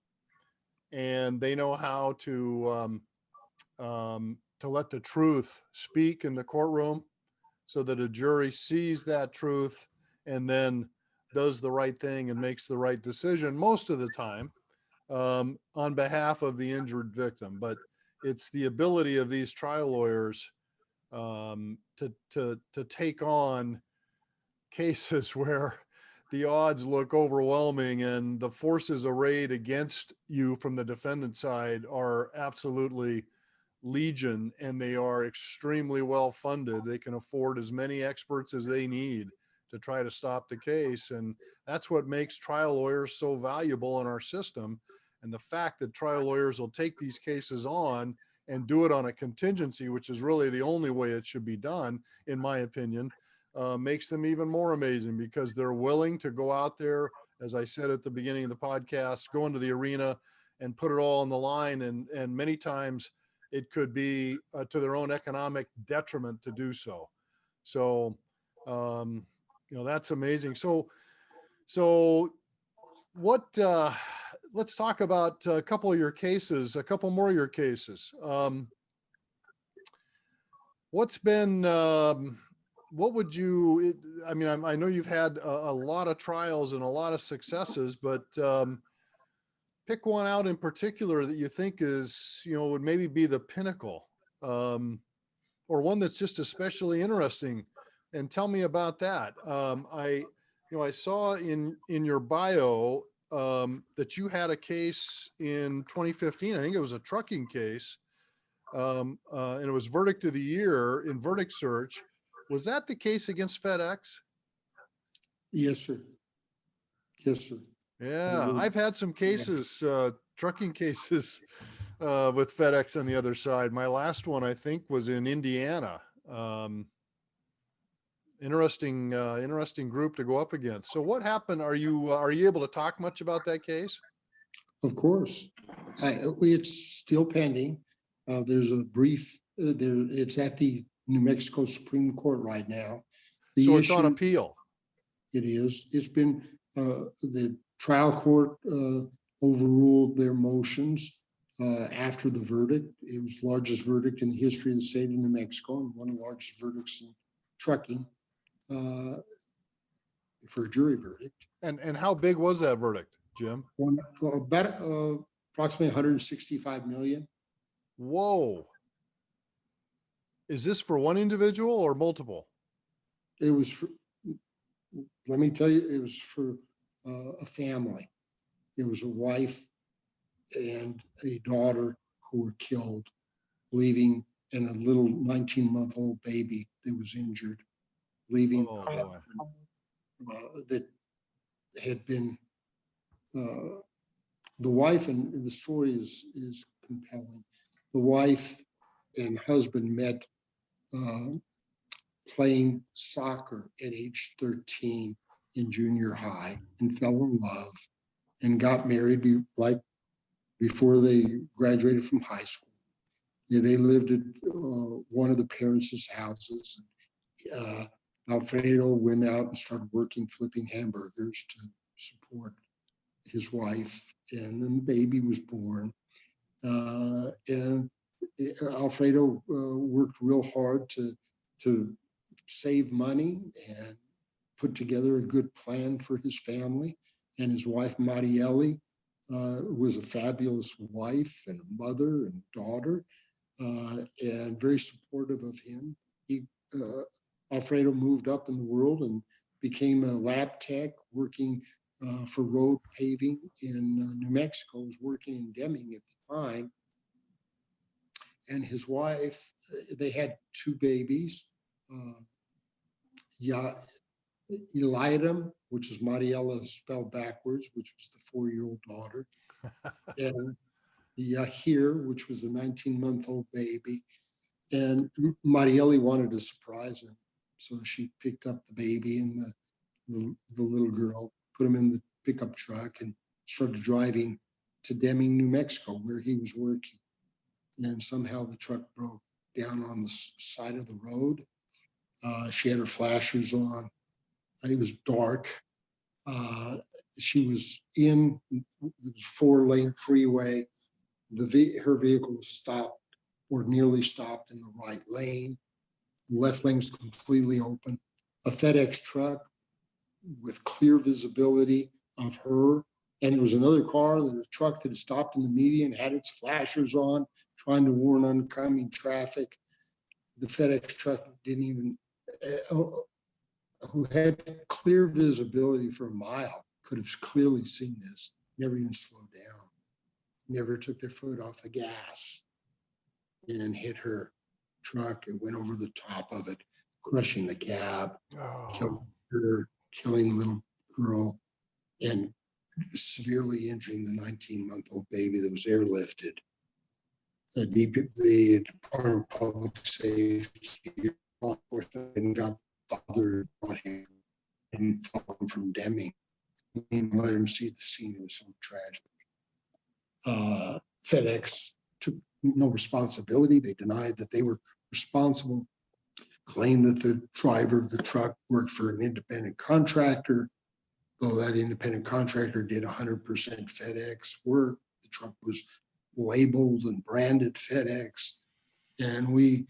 and they know how to let the truth speak in the courtroom so that a jury sees that truth and then does the right thing and makes the right decision most of the time on behalf of the injured victim. But it's the ability of these trial lawyers to take on cases where the odds look overwhelming, and the forces arrayed against you from the defendant side are absolutely legion, and they are extremely well funded. They can afford as many experts as they need to try to stop the case. And that's what makes trial lawyers so valuable in our system. And the fact that trial lawyers will take these cases on and do it on a contingency, which is really the only way it should be done, in my opinion, makes them even more amazing, because they're willing to go out there, as I said at the beginning of the podcast, go into the arena and put it all on the line. And many times it could be to their own economic detriment to do so. So, that's amazing. So what, let's talk about a couple of your cases, a couple more of your cases. What's been, what would you, I mean, I know you've had a lot of trials and a lot of successes, but pick one out in particular that you think is, would maybe be the pinnacle, or one that's just especially interesting, and tell me about that. I saw in your bio that you had a case in 2015. I think it was a trucking case, and it was verdict of the year in verdict search. Was that the case against FedEx?
Yes, sir. Yes, sir.
Yeah, I've had some cases, trucking cases, with FedEx on the other side. My last one, I think, was in Indiana. Interesting group to go up against. So what happened? Are you able to talk much about that case?
Of course. It's still pending. There's a brief, it's at the New Mexico Supreme Court right now.
So it's on appeal.
It is. It's been, the trial court overruled their motions after the verdict. It was the largest verdict in the history of the state of New Mexico, and one of the largest verdicts in trucking for a jury verdict.
And how big was that verdict, Jim?
About approximately 165 million.
Whoa. Is this for one individual or multiple?
It was for, let me tell you, it was for a family. It was a wife and a daughter who were killed, leaving, and a little 19-month-old baby that was injured, leaving that had been, the wife, and the story is compelling. The wife and husband met playing soccer at age 13 in junior high, and fell in love and got married before they graduated from high school. Yeah, they lived at one of the parents' houses. Alfredo went out and started working flipping hamburgers to support his wife, and then the baby was born. And Alfredo worked real hard to save money and put together a good plan for his family. And his wife, Marielle, was a fabulous wife and mother and daughter, and very supportive of him. Alfredo moved up in the world and became a lab tech working for road paving in New Mexico. He was working in Deming at the time. And his wife, they had two babies, Eliadam, which is Mariella spelled backwards, which was the 4-year-old daughter, and Yahir, which was the 19-month-old baby. And Marielle wanted to surprise him, so she picked up the baby and the little girl, put him in the pickup truck, and started driving to Deming, New Mexico, where he was working. And somehow the truck broke down on the side of the road. She had her flashers on. It was dark. She was in the 4-lane freeway. Her vehicle was stopped, or nearly stopped, in the right lane. Left lane was completely open. A FedEx truck with clear visibility of her. And there was another car, a truck that had stopped in the median, had its flashers on, trying to warn oncoming traffic. The FedEx truck didn't even who had clear visibility for a mile could have clearly seen this, never even slowed down, never took their foot off the gas and hit her truck. It went over the top of it, crushing the cab, killing her, killing the little girl, and severely injuring the 19-month-old baby that was airlifted. The Department of Public Safety law enforcement got the father, brought him and followed him from Deming and let him see the scene. It was so tragic. FedEx took no responsibility. They denied that they were responsible, claimed that the driver of the truck worked for an independent contractor, though that independent contractor did 100% FedEx work. The truck was labeled and branded FedEx. And we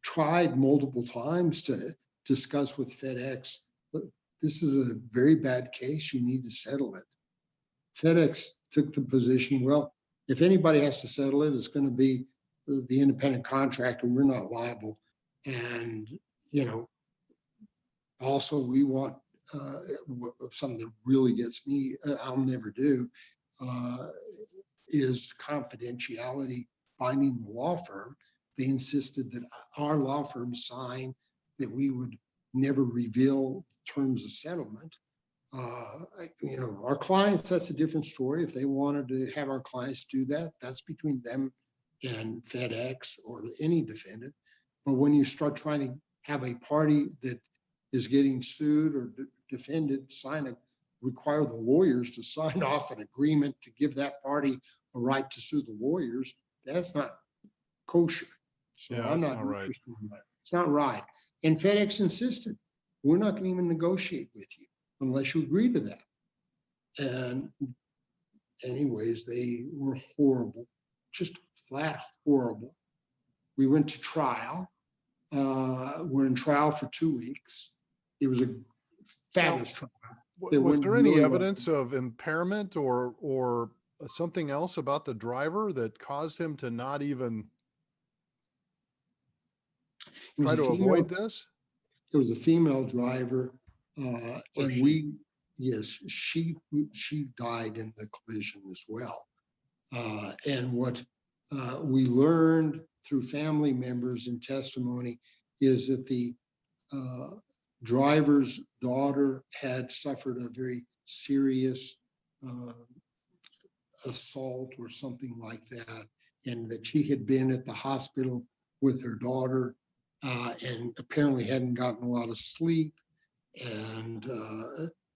tried multiple times to discuss with FedEx, look, this is a very bad case, you need to settle it. FedEx took the position, well, if anybody has to settle it, it's going to be the independent contractor. We're not liable. And, you know, also we want something that really gets me, I'll never do, is confidentiality binding the law firm. They insisted that our law firm sign that we would never reveal terms of settlement. You know, our clients, that's a different story. If they wanted to have our clients do that, that's between them and FedEx or any defendant. But when you start trying to have a party that is getting sued or defended require the lawyers to sign off an agreement to give that party a right to sue the lawyers, that's not kosher. So
Yeah,
I'm
that's
not
not right.
interested in that. It's not right. And FedEx insisted, we're not going to even negotiate with you unless you agree to that. And anyways, they were horrible, just flat horrible. We went to trial. We're in trial for 2 weeks. It was a fabulous trial.
Was there any evidence of impairment or something else about the driver that caused him to not even try to avoid this?
It was a female driver, and she died in the collision as well. And what we learned through family members and testimony is that the driver's daughter had suffered a very serious assault or something like that, and that she had been at the hospital with her daughter and apparently hadn't gotten a lot of sleep, and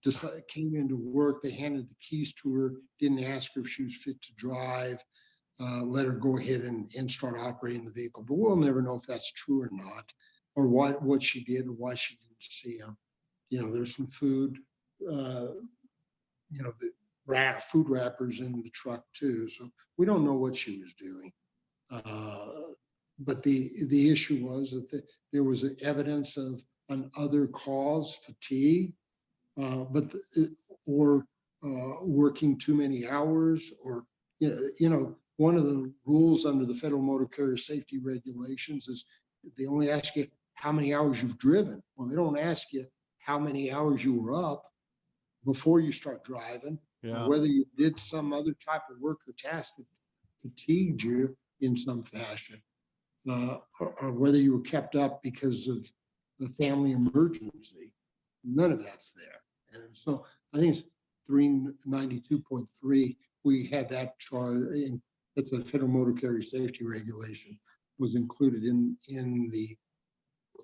just came into work. They handed the keys to her, didn't ask her if she was fit to drive, let her go ahead and start operating the vehicle. But we'll never know if that's true or not, or what she did or why she didn't see him. You know, there's some food, you know, the food wrappers in the truck too. So we don't know what she was doing. But the issue was that there was evidence of an other cause, fatigue, or working too many hours, or you know, one of the rules under the Federal Motor Carrier Safety Regulations is they only ask you how many hours you've driven. Well, they don't ask you how many hours you were up before you start driving, or whether you did some other type of work or task that fatigued you in some fashion, or whether you were kept up because of the family emergency. None of that's there. And so I think it's 392.3. We had that charge, and it's a Federal Motor Carrier Safety Regulation, was included in the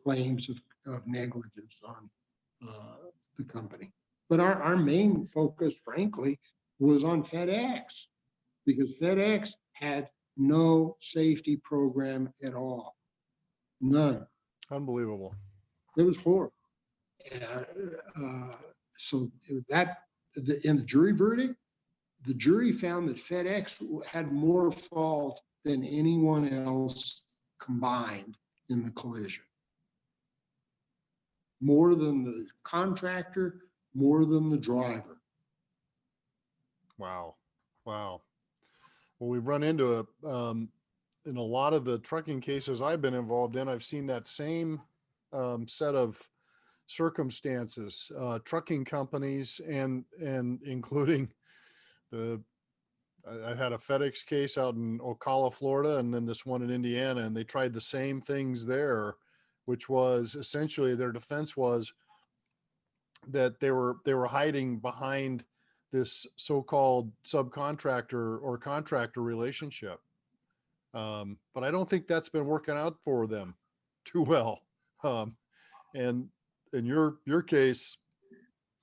claims of negligence on the company. But our main focus, frankly, was on FedEx, because FedEx had no safety program at all. None.
Unbelievable.
It was horrible. So that, in the jury verdict, the jury found that FedEx had more fault than anyone else combined in the collision. More than the contractor, more than the driver.
Wow. Wow. Well, we've run into it in a lot of the trucking cases I've been involved in. I've seen that same set of circumstances, trucking companies, and including I had a FedEx case out in Ocala, Florida, and then this one in Indiana, and they tried the same things there, which was essentially their defense was that they were hiding behind this so-called subcontractor or contractor relationship. But I don't think that's been working out for them too well. And in your case,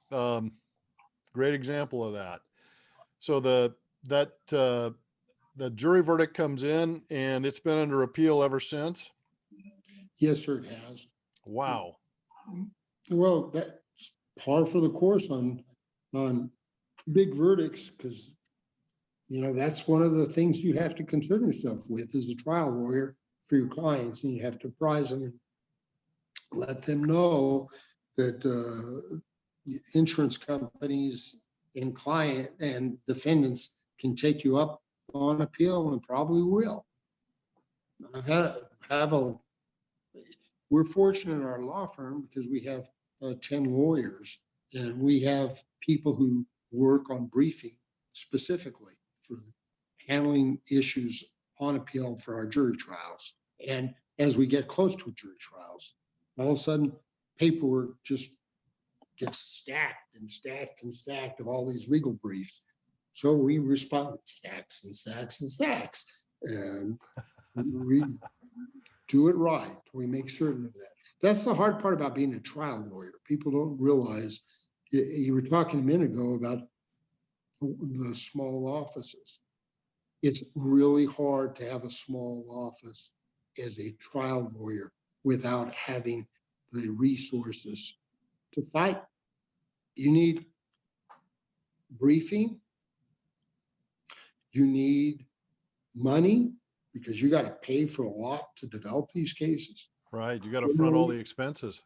great example of that. So the jury verdict comes in, and it's been under appeal ever since.
Yes, sir, it has.
Wow.
Well, that's par for the course on big verdicts, because that's one of the things you have to concern yourself with as a trial lawyer for your clients, and you have to apprise them and let them know that insurance companies and client and defendants can take you up on appeal, and probably will. We're fortunate in our law firm because we have 10 lawyers, and we have people who work on briefing specifically for handling issues on appeal for our jury trials. And as we get close to jury trials, all of a sudden paperwork just gets stacked and stacked and stacked of all these legal briefs. So we respond with stacks and stacks and stacks, and we do it right. We make certain of that. That's the hard part about being a trial lawyer. People don't realize. You were talking a minute ago about the small offices. It's really hard to have a small office as a trial lawyer without having the resources to fight. You need briefing. You need money, because you got to pay for a lot to develop these cases.
Right. You got to front all the expenses.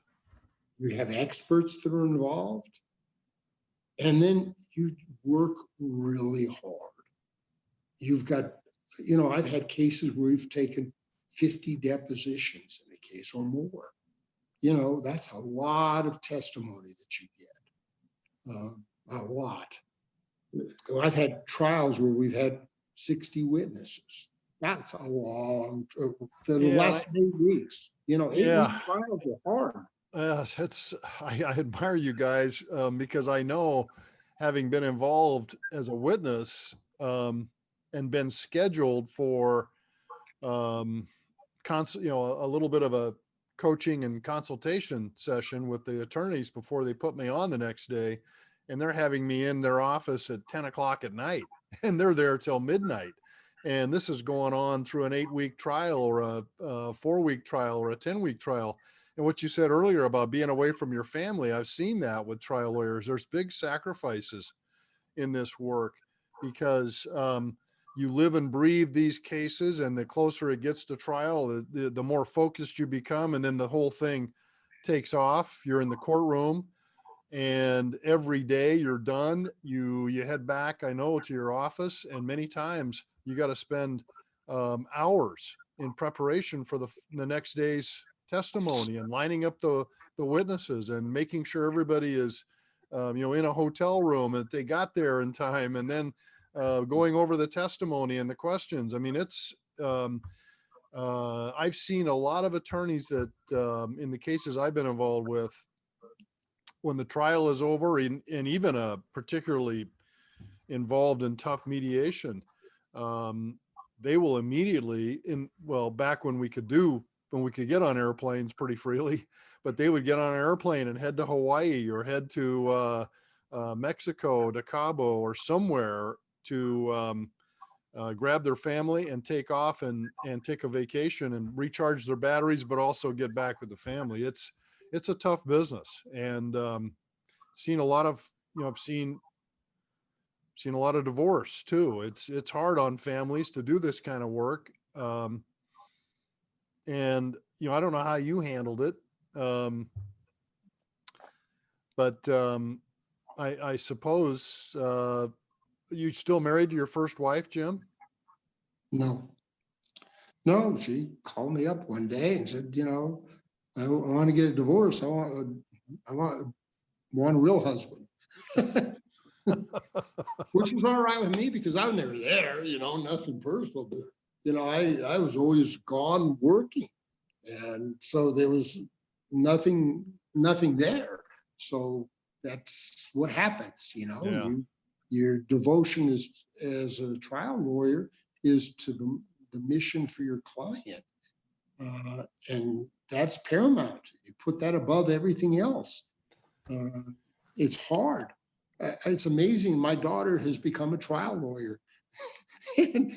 You have experts that are involved. And then you work really hard. You've got, I've had cases where we've taken 50 depositions in a case or more. That's a lot of testimony that you get. A lot. I've had trials where we've had 60 witnesses. That's a long, the last 8 weeks. 8-week trials are hard.
I admire you guys because I know, having been involved as a witness and been scheduled for a little bit of a coaching and consultation session with the attorneys before they put me on the next day, and they're having me in their office at 10 o'clock at night, and they're there till midnight. And this is going on through an 8-week trial or a 4-week trial or a 10-week trial. And what you said earlier about being away from your family, I've seen that with trial lawyers. There's big sacrifices in this work because you live and breathe these cases, and the closer it gets to trial, the more focused you become, and then the whole thing takes off. You're in the courtroom, and every day you're done, you head back, I know, to your office, and many times you got to spend hours in preparation for the next day's testimony and lining up the witnesses and making sure everybody is in a hotel room, that they got there in time, and then going over the testimony and the questions. I mean, it's I've seen a lot of attorneys that in the cases I've been involved with, when the trial is over, and even a particularly involved in tough mediation, they will immediately back when we could get on airplanes pretty freely, but they would get on an airplane and head to Hawaii or head to Mexico, to Cabo or somewhere to grab their family and take off and take a vacation and recharge their batteries, but also get back with the family. It's a tough business, and seen a lot of, I've seen a lot of divorce too. It's hard on families to do this kind of work. And, I don't know how you handled it. But I suppose you still married to your first wife, Jim?
No, she called me up one day and said, I want to get a divorce. I want one real husband. Which was all right with me because I was never there, nothing personal, but I was always gone working. And so there was nothing there. So that's what happens,
Yeah.
Your devotion as a trial lawyer is to the mission for your client. And that's paramount. You put that above everything else. It's hard. It's amazing. My daughter has become a trial lawyer. And,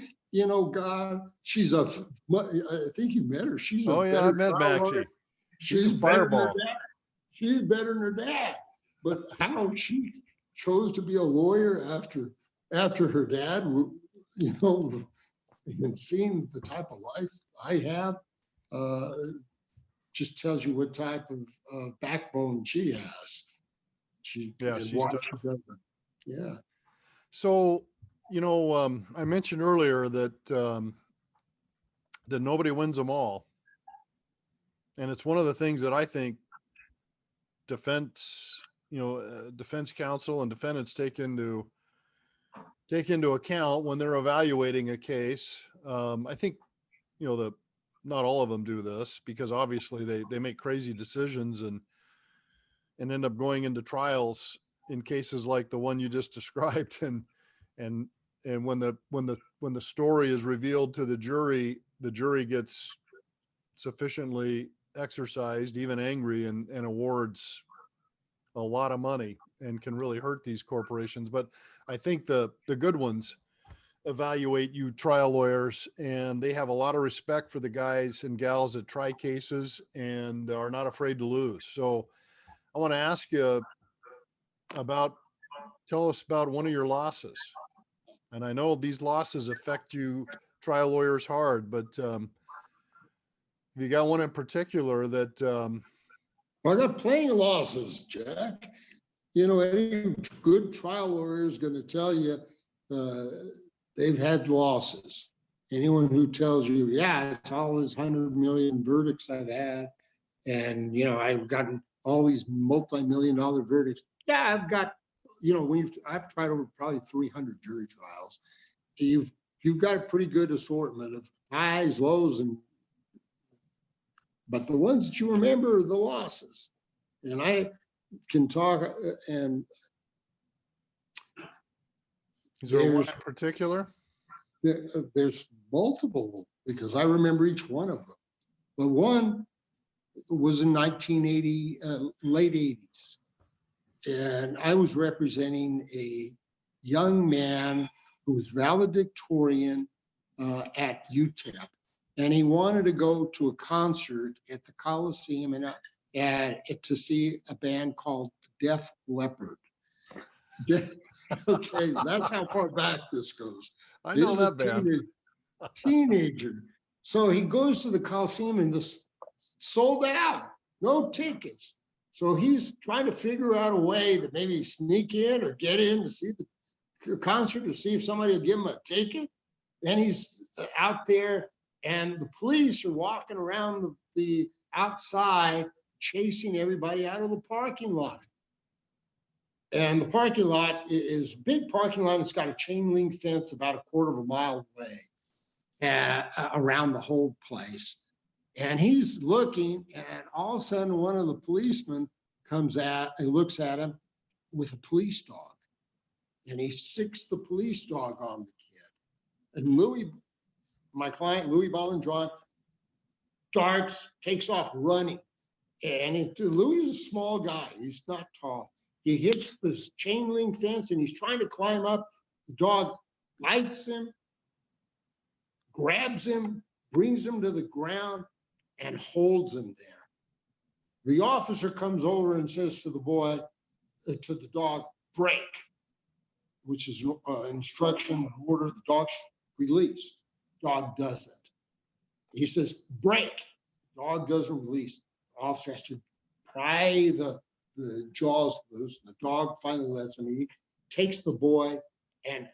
God, I think you met her. She's
Oh, yeah, I met
trial lawyer.
Maxie.
She's
a
better than her
fireball.
dad. She's better than her dad. But how she chose to be a lawyer after her dad, and seeing the type of life I have, just tells you what type of backbone she has. She's tough. Yeah.
So, I mentioned earlier that that nobody wins them all. And it's one of the things that I think defense counsel and defendants take into account when they're evaluating a case. I think, not all of them do this because obviously they make crazy decisions and end up going into trials in cases like the one you just described. And when the story is revealed to the jury gets sufficiently exercised, even angry, and awards a lot of money and can really hurt these corporations. But I think the good ones evaluate you trial lawyers, and they have a lot of respect for the guys and gals that try cases and are not afraid to lose. So I want to ask you tell us about one of your losses. And I know these losses affect you trial lawyers hard, but you got one in particular that
I got plenty of losses, Jack. Any good trial lawyer is going to tell you they've had losses. Anyone who tells you, yeah, it's all these 100 million verdicts I've had, and I've gotten all these multi-million-dollar verdicts. Yeah, I've got, I've tried over probably 300 jury trials. You've got a pretty good assortment of highs, lows, but the ones that you remember are the losses. And I can talk, and
is there one in particular?
There's multiple because I remember each one of them. But one was in 1980, late 80s. And I was representing a young man who was valedictorian at UTEP. And he wanted to go to a concert at the Coliseum to see a band called Def Leppard. Okay, that's how far back this goes.
I know that band.
Teenager. So he goes to the Coliseum and this sold out, no tickets. So he's trying to figure out a way to maybe sneak in or get in to see the concert to see if somebody will give him a ticket. And he's out there, and the police are walking around the outside chasing everybody out of the parking lot. And the parking lot is a big parking lot. It's got a chain link fence about a quarter of a mile away around the whole place. And he's looking, and all of a sudden one of the policemen comes out and looks at him with a police dog. And he sicks the police dog on the kid. And my client, Louis Ballandron, starts, takes off running. And Louis is a small guy. He's not tall. He hits this chain link fence and he's trying to climb up. The dog bites him, grabs him, brings him to the ground, and holds him there. The officer comes over and says to the boy, to the dog, break, which is instruction, order, the dog release. Dog doesn't. He says, break. Dog doesn't release. The officer has to pry the jaws loose. The dog finally lets him. He takes the boy and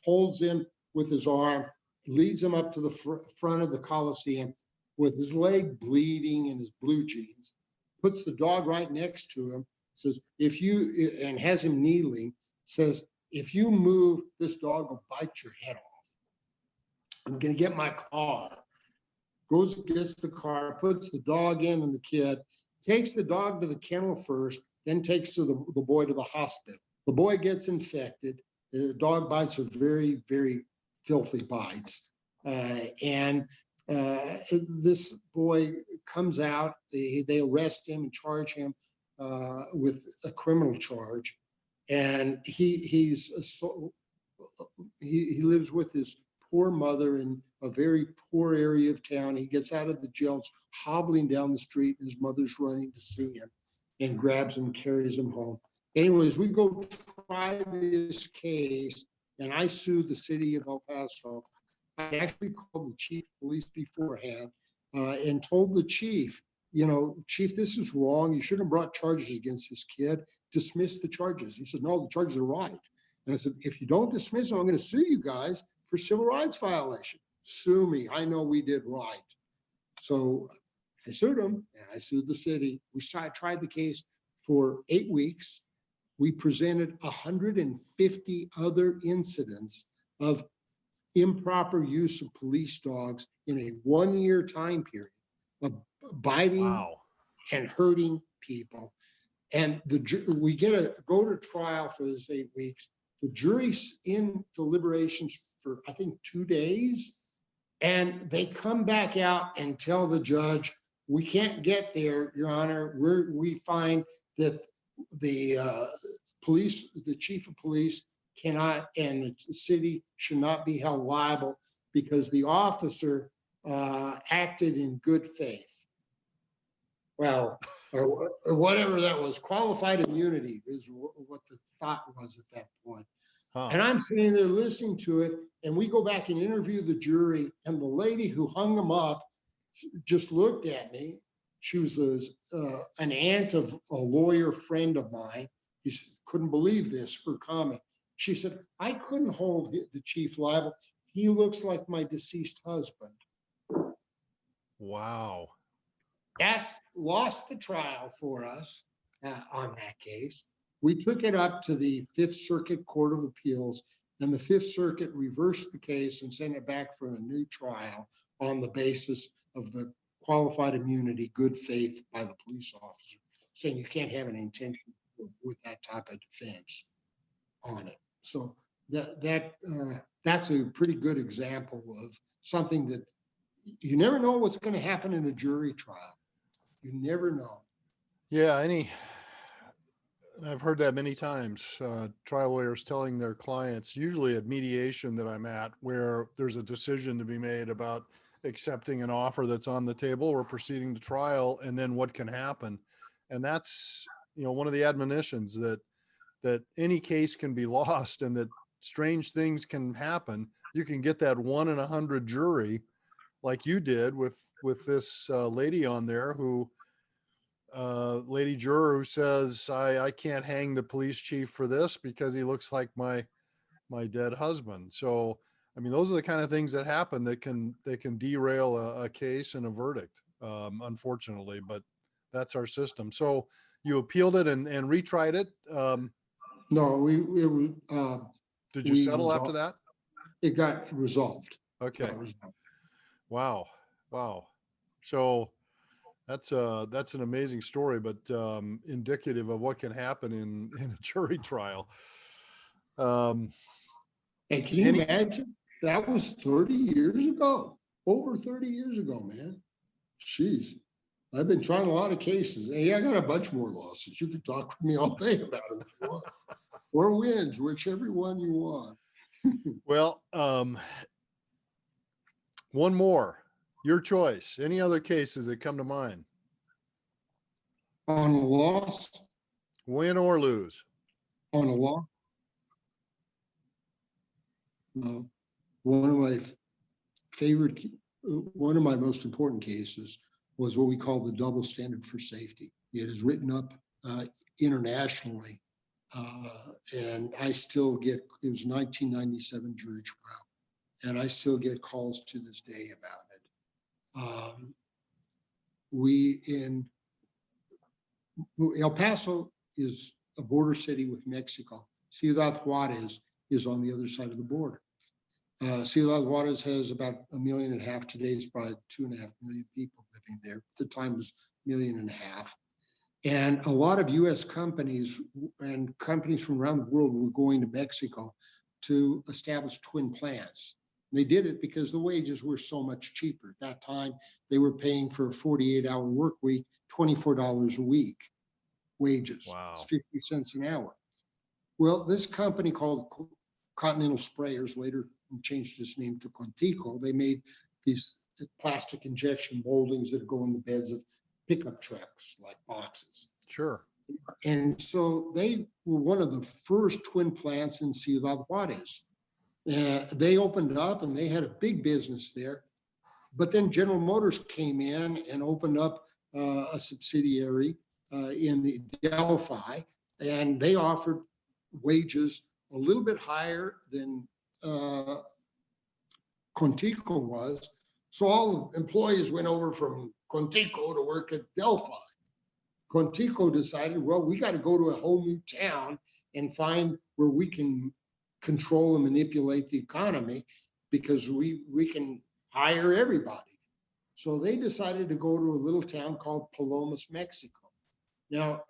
holds him with his arm, leads him up to the front of the Coliseum with his leg bleeding and his blue jeans, puts the dog right next to him, says, and has him kneeling, says, if you move, this dog will bite your head off. I'm going to get my car. Goes, gets the car, puts the dog in and the kid, takes the dog to the kennel first, then takes the boy to the hospital. The boy gets infected. The dog bites are very, very filthy bites. This boy comes out, they arrest him and charge him with a criminal charge. And he lives with his poor mother in a very poor area of town. He gets out of the jail, hobbling down the street, and his mother's running to see him and grabs him, carries him home. Anyways, we go try this case, and I sued the city of El Paso. I actually called the chief of police beforehand and told the chief, Chief, this is wrong. You shouldn't have brought charges against this kid. Dismiss the charges. He said, no, the charges are right. And I said, if you don't dismiss them, I'm going to sue you guys for civil rights violation. Sue me. I know we did right. So I sued him, and I sued the city. We tried the case for 8 weeks. We presented 150 other incidents of improper use of police dogs in a 1-year time period of biting and hurting people. And we go to trial for this 8 weeks. The jury's in deliberations for, I think, 2 days. And they come back out and tell the judge, we can't get there, Your Honor. We find that the chief of police cannot, and the city should not be held liable because the officer acted in good faith. Well, or whatever that was, qualified immunity is what the thought was at that point. Huh. And I'm sitting there listening to it, and we go back and interview the jury, and the lady who hung them up just looked at me. She was an aunt of a lawyer friend of mine. He couldn't believe this, her comment. She said, I couldn't hold the chief liable. He looks like my deceased husband.
Wow.
That's lost the trial for us on that case. We took it up to the Fifth Circuit Court of Appeals, and the Fifth Circuit reversed the case and sent it back for a new trial on the basis of the qualified immunity, good faith by the police officer, saying you can't have an intention with that type of defense on it. So that's a pretty good example of something that you never know what's going to happen in a jury trial. You never know.
Yeah, I've heard that many times. Trial lawyers telling their clients, usually at mediation that I'm at, where there's a decision to be made about accepting an offer that's on the table or proceeding to trial, and then what can happen. And that's, one of the admonitions that any case can be lost and that strange things can happen. You can get that 1 in 100 jury like you did with this lady on there who, lady juror who says, I can't hang the police chief for this because he looks like my dead husband. So, those are the kind of things that happen that can derail a case and a verdict, unfortunately, but that's our system. So you appealed it and retried it.
No,
did you settle after that?
It got resolved.
Okay. Wow. So that's an amazing story, but indicative of what can happen in a jury trial.
And can you imagine? That was 30 years ago, over 30 years ago, man. Jeez, I've been trying a lot of cases. Hey, I got a bunch more lawsuits. You can talk with me all day about them if you want. Or wins, whichever one you want.
Well, one more, your choice. Any other cases that come to mind?
On a loss?
Win or lose?
On a loss? No. One of my most important cases was what we call the double standard for safety. It is written up internationally, and I still get, it was 1997 jury trial, and I still get calls to this day about it. El Paso is a border city with Mexico. Ciudad Juarez is on the other side of the border. Ciudad Juarez has about 1.5 million. Today it's probably 2.5 million people living there. At the time it was 1.5 million. And a lot of US companies and companies from around the world were going to Mexico to establish twin plants. They did it because the wages were so much cheaper. At that time, they were paying for a 48-hour work week, $24 a week wages.
Wow.
It's 50 cents an hour. Well, this company called Continental Sprayers later changed its name to Contico. They made these plastic injection moldings that go in the beds of pickup trucks, like boxes.
Sure.
And so they were one of the first twin plants in Ciudad Juarez. They opened up and they had a big business there. But then General Motors came in and opened up a subsidiary in the Delphi, and they offered wages a little bit higher than Contico was. So all the employees went over from Contico to work at Delphi. Contico decided, well, we got to go to a whole new town and find where we can control and manipulate the economy, because we can hire everybody. So they decided to go to a little town called Palomas, Mexico. Now,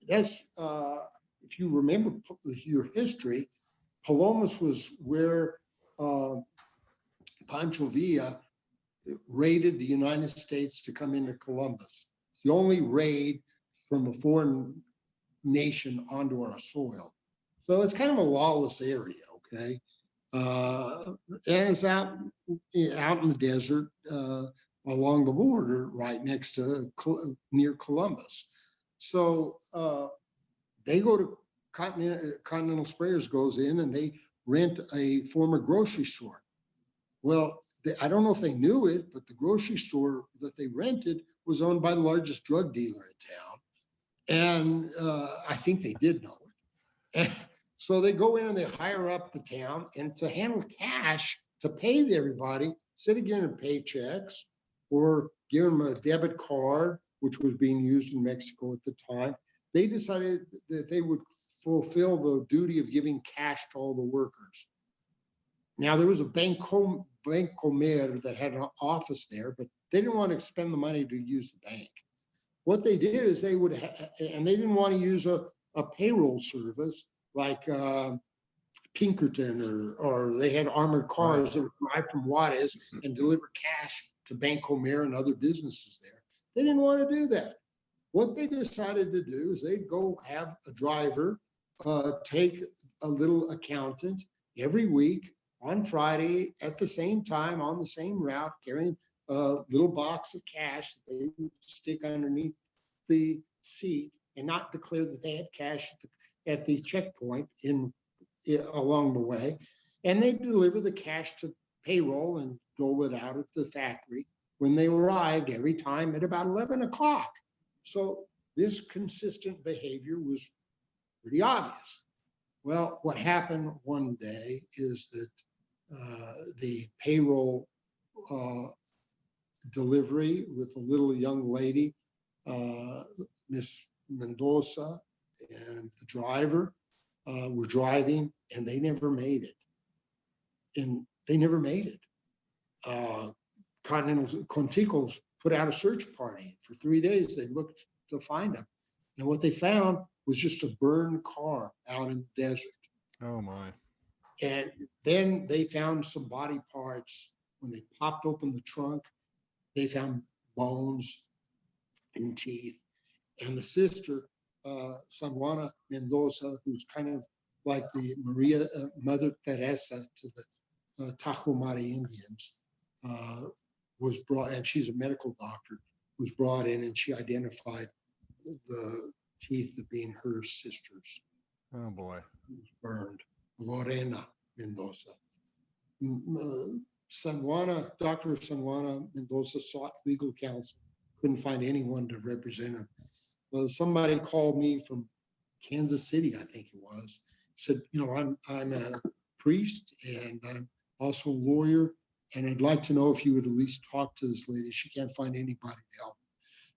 that's, if you remember your history, Palomas was where Pancho Villa raided the United States to come into Columbus. It's the only raid from a foreign nation onto our soil. So it's kind of a lawless area, okay? And it's out in the desert along the border right next to near Columbus. So they go to Continental Sprayers goes in and they rent a former grocery store. Well, I don't know if they knew it, but the grocery store that they rented was owned by the largest drug dealer in town. And I think they did know it. And so they go in and they hire up the town, and to handle cash, to pay everybody, instead of giving them paychecks or giving them a debit card, which was being used in Mexico at the time, they decided that they would fulfill the duty of giving cash to all the workers. Now, there was a Bancomer that had an office there, but they didn't want to spend the money to use the bank. What they did is they would, and they didn't want to use a payroll service like Pinkerton, or they had armored cars that would drive from Juarez and deliver cash to Bancomer and other businesses there. They didn't want to do that. What they decided to do is they'd go have a driver take a little accountant every week on Friday at the same time on the same route, carrying a little box of cash that they would stick underneath the seat and not declare that they had cash at the checkpoint along the way. And they deliver the cash to payroll and dole it out at the factory when they arrived every time at about 11 o'clock. So this consistent behavior was pretty obvious. Well, what happened one day is that the payroll delivery with a little young lady, Miss Mendoza, and the driver were driving, and they never made it. And they never made it. Contico put out a search party. For 3 days, they looked to find them. And what they found was just a burned car out in the desert.
Oh, my.
And then they found some body parts. When they popped open the trunk, they found bones and teeth. And the sister, San Juana Mendoza, who's kind of like the Mother Teresa to the Tajomari Indians, was brought, and she's a medical doctor, was brought in, and she identified the teeth of being her sister's.
Oh, boy.
Was burned. Lorena Mendoza. Dr. San Juana Mendoza sought legal counsel, couldn't find anyone to represent him. Somebody called me from Kansas City, I think it was, said, I'm a priest and I'm also a lawyer, and I'd like to know if you would at least talk to this lady. She can't find anybody to help.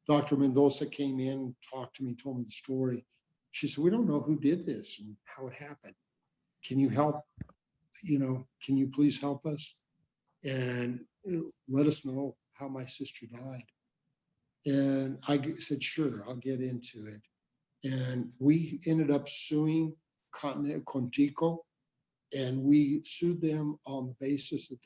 Dr. Mendoza came in, talked to me, told me the story. She said, we don't know who did this and how it happened. Can you help? Can you please help us? And let us know how my sister died. And I said, sure, I'll get into it. And we ended up suing Contico, and we sued them on the basis that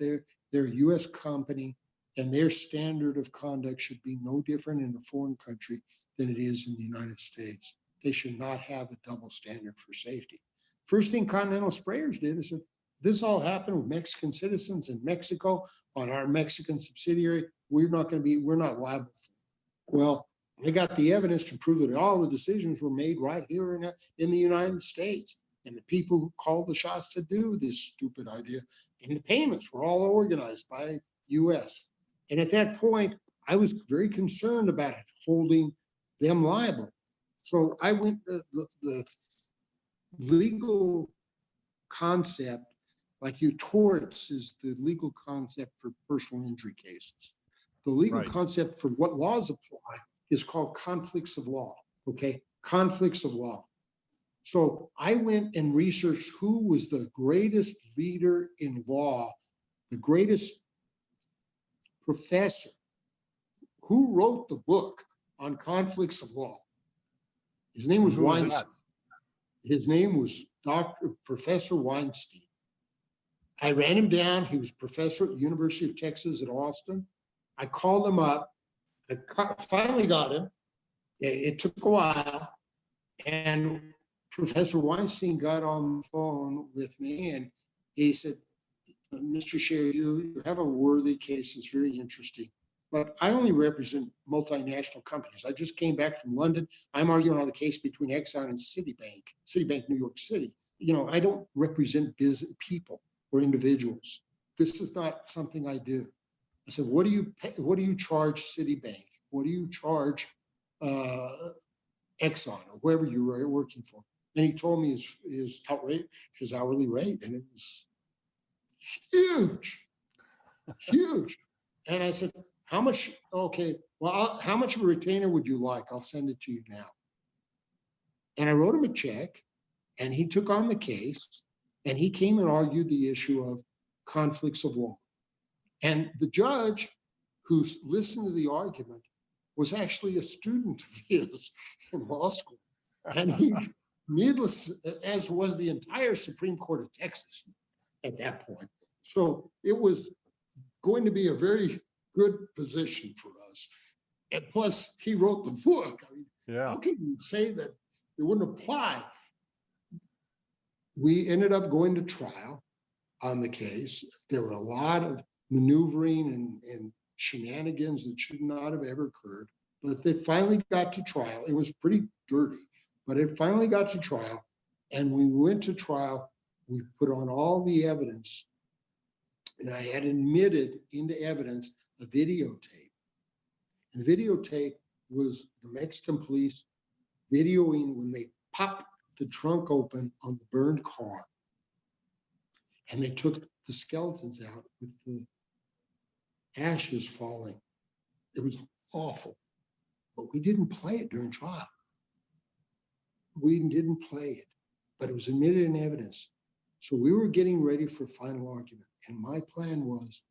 they're a U.S. company, and their standard of conduct should be no different in a foreign country than it is in the United States. They should not have a double standard for safety. First thing Continental Sprayers did is said, this all happened with Mexican citizens in Mexico on our Mexican subsidiary. We're not liable for it. Well, I got the evidence to prove that all the decisions were made right here in the United States. And the people who called the shots to do this stupid idea and the payments were all organized by US. And at that point, I was very concerned about holding them liable. So I went, the legal concept, like torts is the legal concept for personal injury cases. The legal concept for what laws apply is called conflicts of law, okay? Conflicts of law. So I went and researched who was the greatest leader in law, the greatest professor, who wrote the book on conflicts of law. His name was Weinstein. His name was Professor Weinstein. I ran him down. He was professor at the University of Texas at Austin. I called him up. I finally got him. It took a while. And Professor Weinstein got on the phone with me and he said, Mr. Scherr, you have a worthy case. It's very interesting. But I only represent multinational companies. I just came back from London. I'm arguing on the case between Exxon and Citibank, New York City. I don't represent business people or individuals. This is not something I do. I said, what do you charge Citibank? What do you charge Exxon or whoever you were working for? And he told me his hourly rate, and it was huge. And I said, how much? Okay, well, how much of a retainer would you like? I'll send it to you now. And I wrote him a check, and he took on the case, and he came and argued the issue of conflicts of law. And the judge who listened to the argument was actually a student of his in law school. And he, needless, as was the entire Supreme Court of Texas at that point. So it was going to be a very good position for us. And plus, he wrote the book. I mean, how can you say that it wouldn't apply? We ended up going to trial on the case. There were a lot of maneuvering and shenanigans that should not have ever occurred, but they finally got to trial. It was pretty dirty, but it finally got to trial. And we went to trial. We put on all the evidence, and I had admitted into evidence a videotape. And the videotape was the Mexican police videoing when they popped the trunk open on the burned car. And they took the skeletons out with the ashes falling. It was awful, but we didn't play it during trial. We didn't play it, but it was admitted in evidence. So we were getting ready for final argument. And my plan was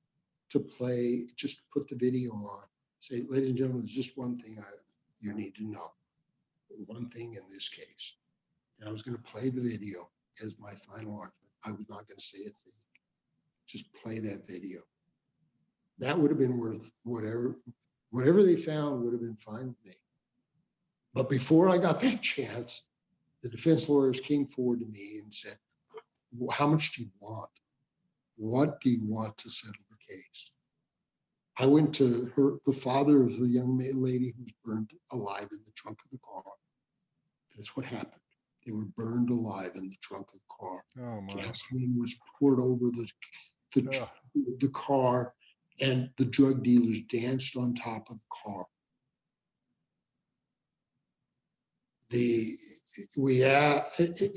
to play, just put the video on, say, ladies and gentlemen, there's just one thing you need to know. One thing in this case. And I was going to play the video as my final argument. I was not going to say a thing. Just play that video. That would have been worth whatever they found would have been fine with me. But before I got that chance, the defense lawyers came forward to me and said, well, how much do you want? What do you want to settle the case? I went to the father of the young lady who was burned alive in the trunk of the car. That's what happened. They were burned alive in the trunk of the car.
Oh, my.
Gasoline was poured over the car, and the drug dealers danced on top of the car.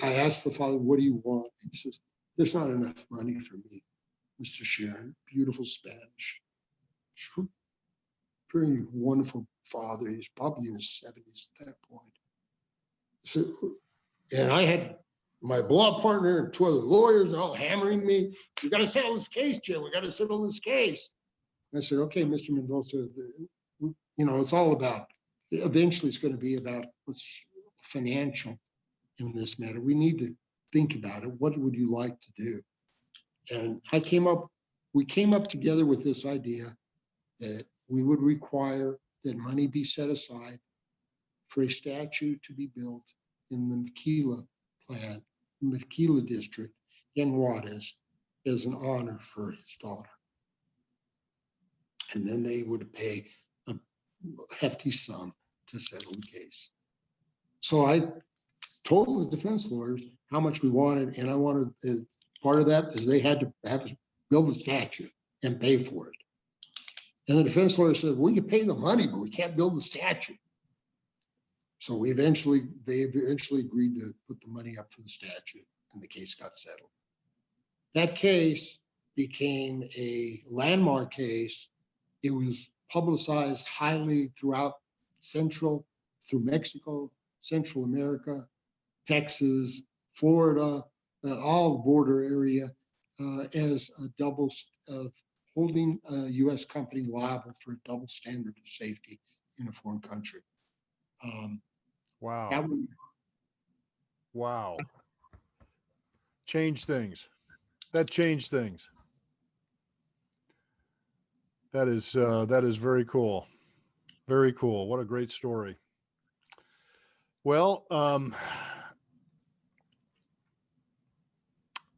I asked the father, what do you want? He says, there's not enough money for me, Mr. Scherr. Beautiful Spanish. Very wonderful father. He's probably in his 70s at that point. So, and I had my law partner and two other lawyers all hammering me. We got to settle this case, Jim. We got to settle this case. I said, okay, Mr. Mendoza, it's all about, eventually it's going to be about what's financial in this matter. We need to think about it. What would you like to do? And we came up together with this idea that we would require that money be set aside for a statue to be built in the Maquila district in Juarez as an honor for his daughter. And then they would pay a hefty sum to settle the case. So I told the defense lawyers how much we wanted, and I wanted, part of that is they had to have us build a statue and pay for it. And the defense lawyer said, we can pay the money, but we can't build the statue. So they eventually agreed to put the money up for the statue, and the case got settled. That case became a landmark case. It was publicized highly throughout through Mexico, Central America, Texas, Florida, all the border area, as a double of holding a U.S. company liable for a double standard of safety in a foreign country.
Wow. Wow. Changed things. That changed things. That is very cool. Very cool. What a great story. Well,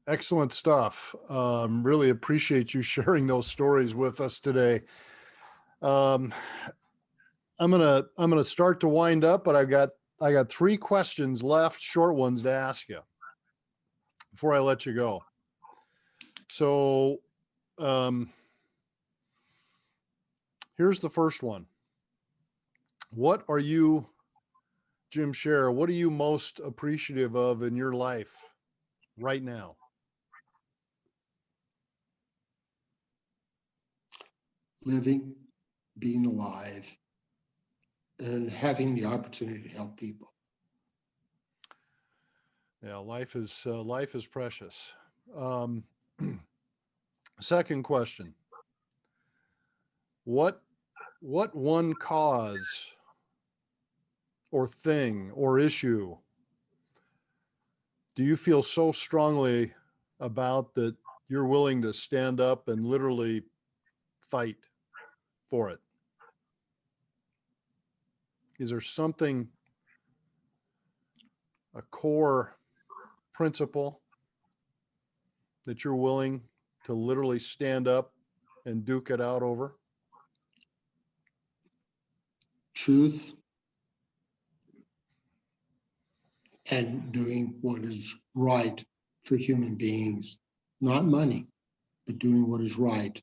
excellent stuff. Really appreciate you sharing those stories with us today. I'm gonna start to wind up, but I got 3 questions left, short ones to ask you before I let you go. So, here's the first one. What are you, Jim Scherr, what are you most appreciative of in your life right now?
Living, being alive, and having the opportunity to help people.
Yeah, life is precious. Second question. What one cause or thing or issue do you feel so strongly about that you're willing to stand up and literally fight for it? Is there something, a core principle that you're willing to literally stand up and duke it out over?
Truth and doing what is right for human beings, not money, but doing what is right.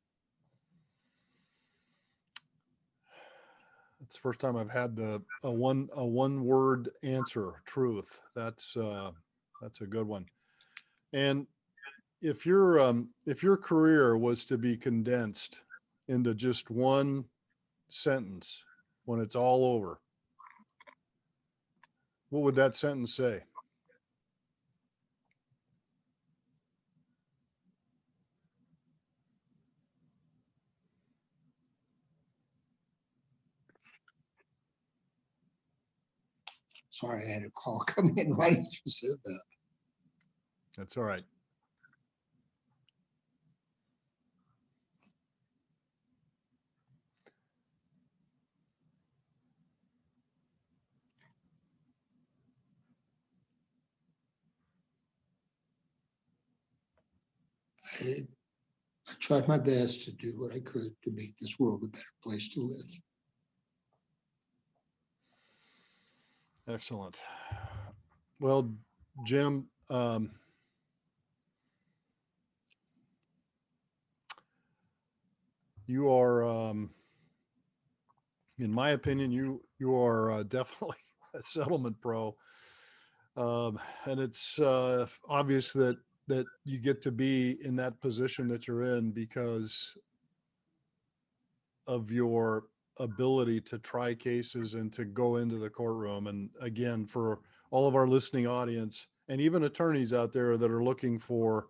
It's the first time I've had a one word answer, truth. That's a good one. And if your career was to be condensed into just one sentence when it's all over, what would that sentence say?
Sorry, I had a call come in right as you said that.
That's all right.
I tried my best to do what I could to make this world a better place to live.
Excellent. Well, Jim, you are, in my opinion, you are definitely a settlement pro, and it's obvious that you get to be in that position that you're in because of your ability to try cases and to go into the courtroom. And again, for all of our listening audience and even attorneys out there that are looking for,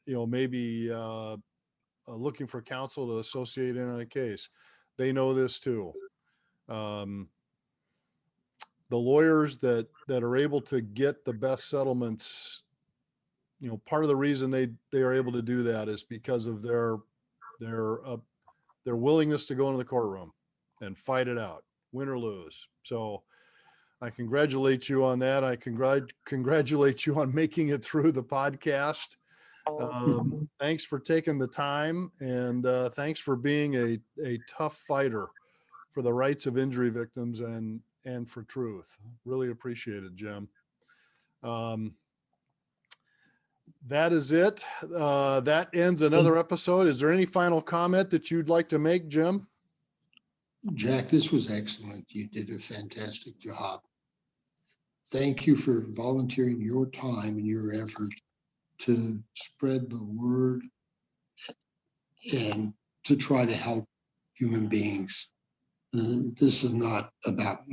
maybe looking for counsel to associate in on a case, they know this too. The lawyers that are able to get the best settlements, part of the reason they are able to do that is because of their willingness to go into the courtroom and fight it out, win or lose. So I congratulate you on that. I congratulate you on making it through the podcast. Thanks for taking the time, and thanks for being a tough fighter for the rights of injury victims and for truth. Really appreciate it, Jim. That is it. That ends another episode. Is there any final comment that you'd like to make, Jim?
Jack, this was excellent. You did a fantastic job. Thank you for volunteering your time and your effort to spread the word and to try to help human beings. This is not about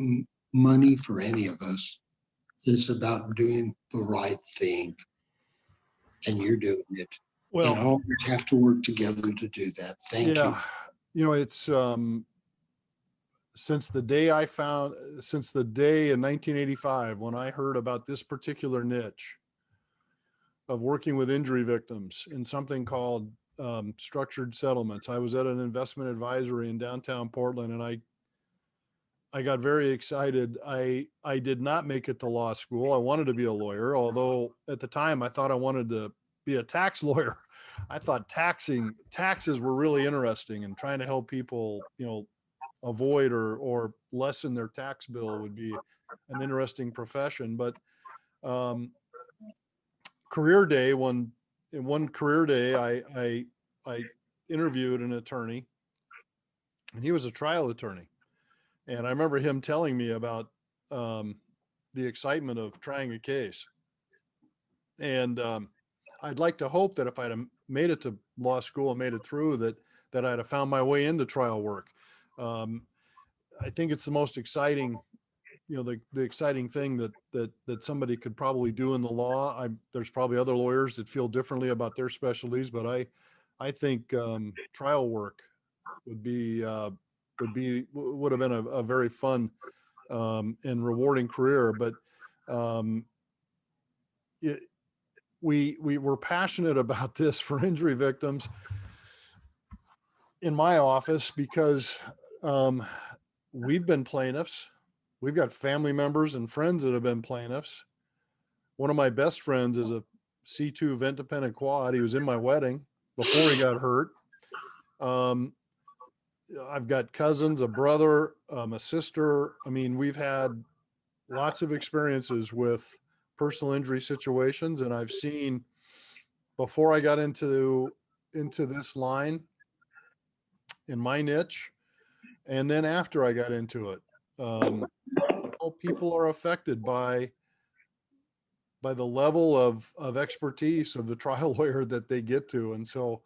money for any of us. It's about doing the right thing. And you're doing it.
Well,
and all of us have to work together to do that. Thank you.
It's since the day in 1985, when I heard about this particular niche of working with injury victims in something called structured settlements. I was at an investment advisory in downtown Portland, and I got very excited. I did not make it to law school. I wanted to be a lawyer, although at the time I thought I wanted to be a tax lawyer. I thought taxes were really interesting, and trying to help people, avoid or lessen their tax bill would be an interesting profession. But career day, one career day, I interviewed an attorney, and he was a trial attorney. And I remember him telling me about the excitement of trying a case. And I'd like to hope that if I'd have made it to law school and made it through, that I'd have found my way into trial work. I think it's the most exciting, the exciting thing that somebody could probably do in the law. There's probably other lawyers that feel differently about their specialties, but I think trial work would have been a very fun and rewarding career. But we were passionate about this for injury victims in my office because we've been plaintiffs. We've got family members and friends that have been plaintiffs. One of my best friends is a C2 vent dependent quad. He was in my wedding before he got hurt. I've got cousins, a brother, a sister. I mean, we've had lots of experiences with personal injury situations, and I've seen before I got into this line in my niche, and then after I got into it, people are affected by the level of expertise of the trial lawyer that they get to. And so,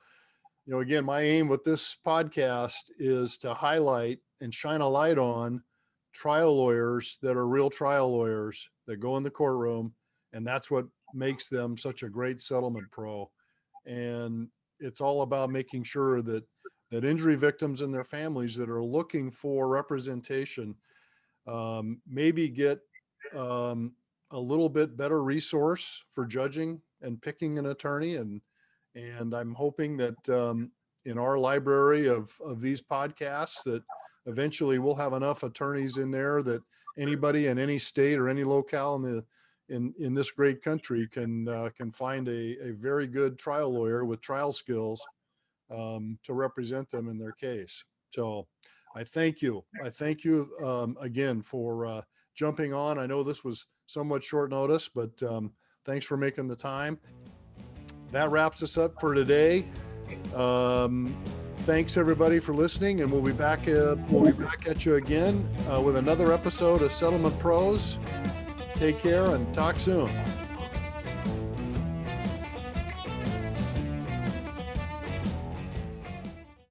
again, my aim with this podcast is to highlight and shine a light on trial lawyers that are real trial lawyers that go in the courtroom, and that's what makes them such a great settlement pro. And it's all about making sure that injury victims and their families that are looking for representation maybe get a little bit better resource for judging and picking an attorney. And I'm hoping that in our library of these podcasts that eventually we'll have enough attorneys in there that anybody in any state or any locale in this great country can find a very good trial lawyer with trial skills to represent them in their case. So I thank you. I thank you again for jumping on. I know this was somewhat short notice, but thanks for making the time. That wraps us up for today. Thanks everybody for listening, and we'll be back at you again with another episode of Settlement Pros. Take care and talk soon.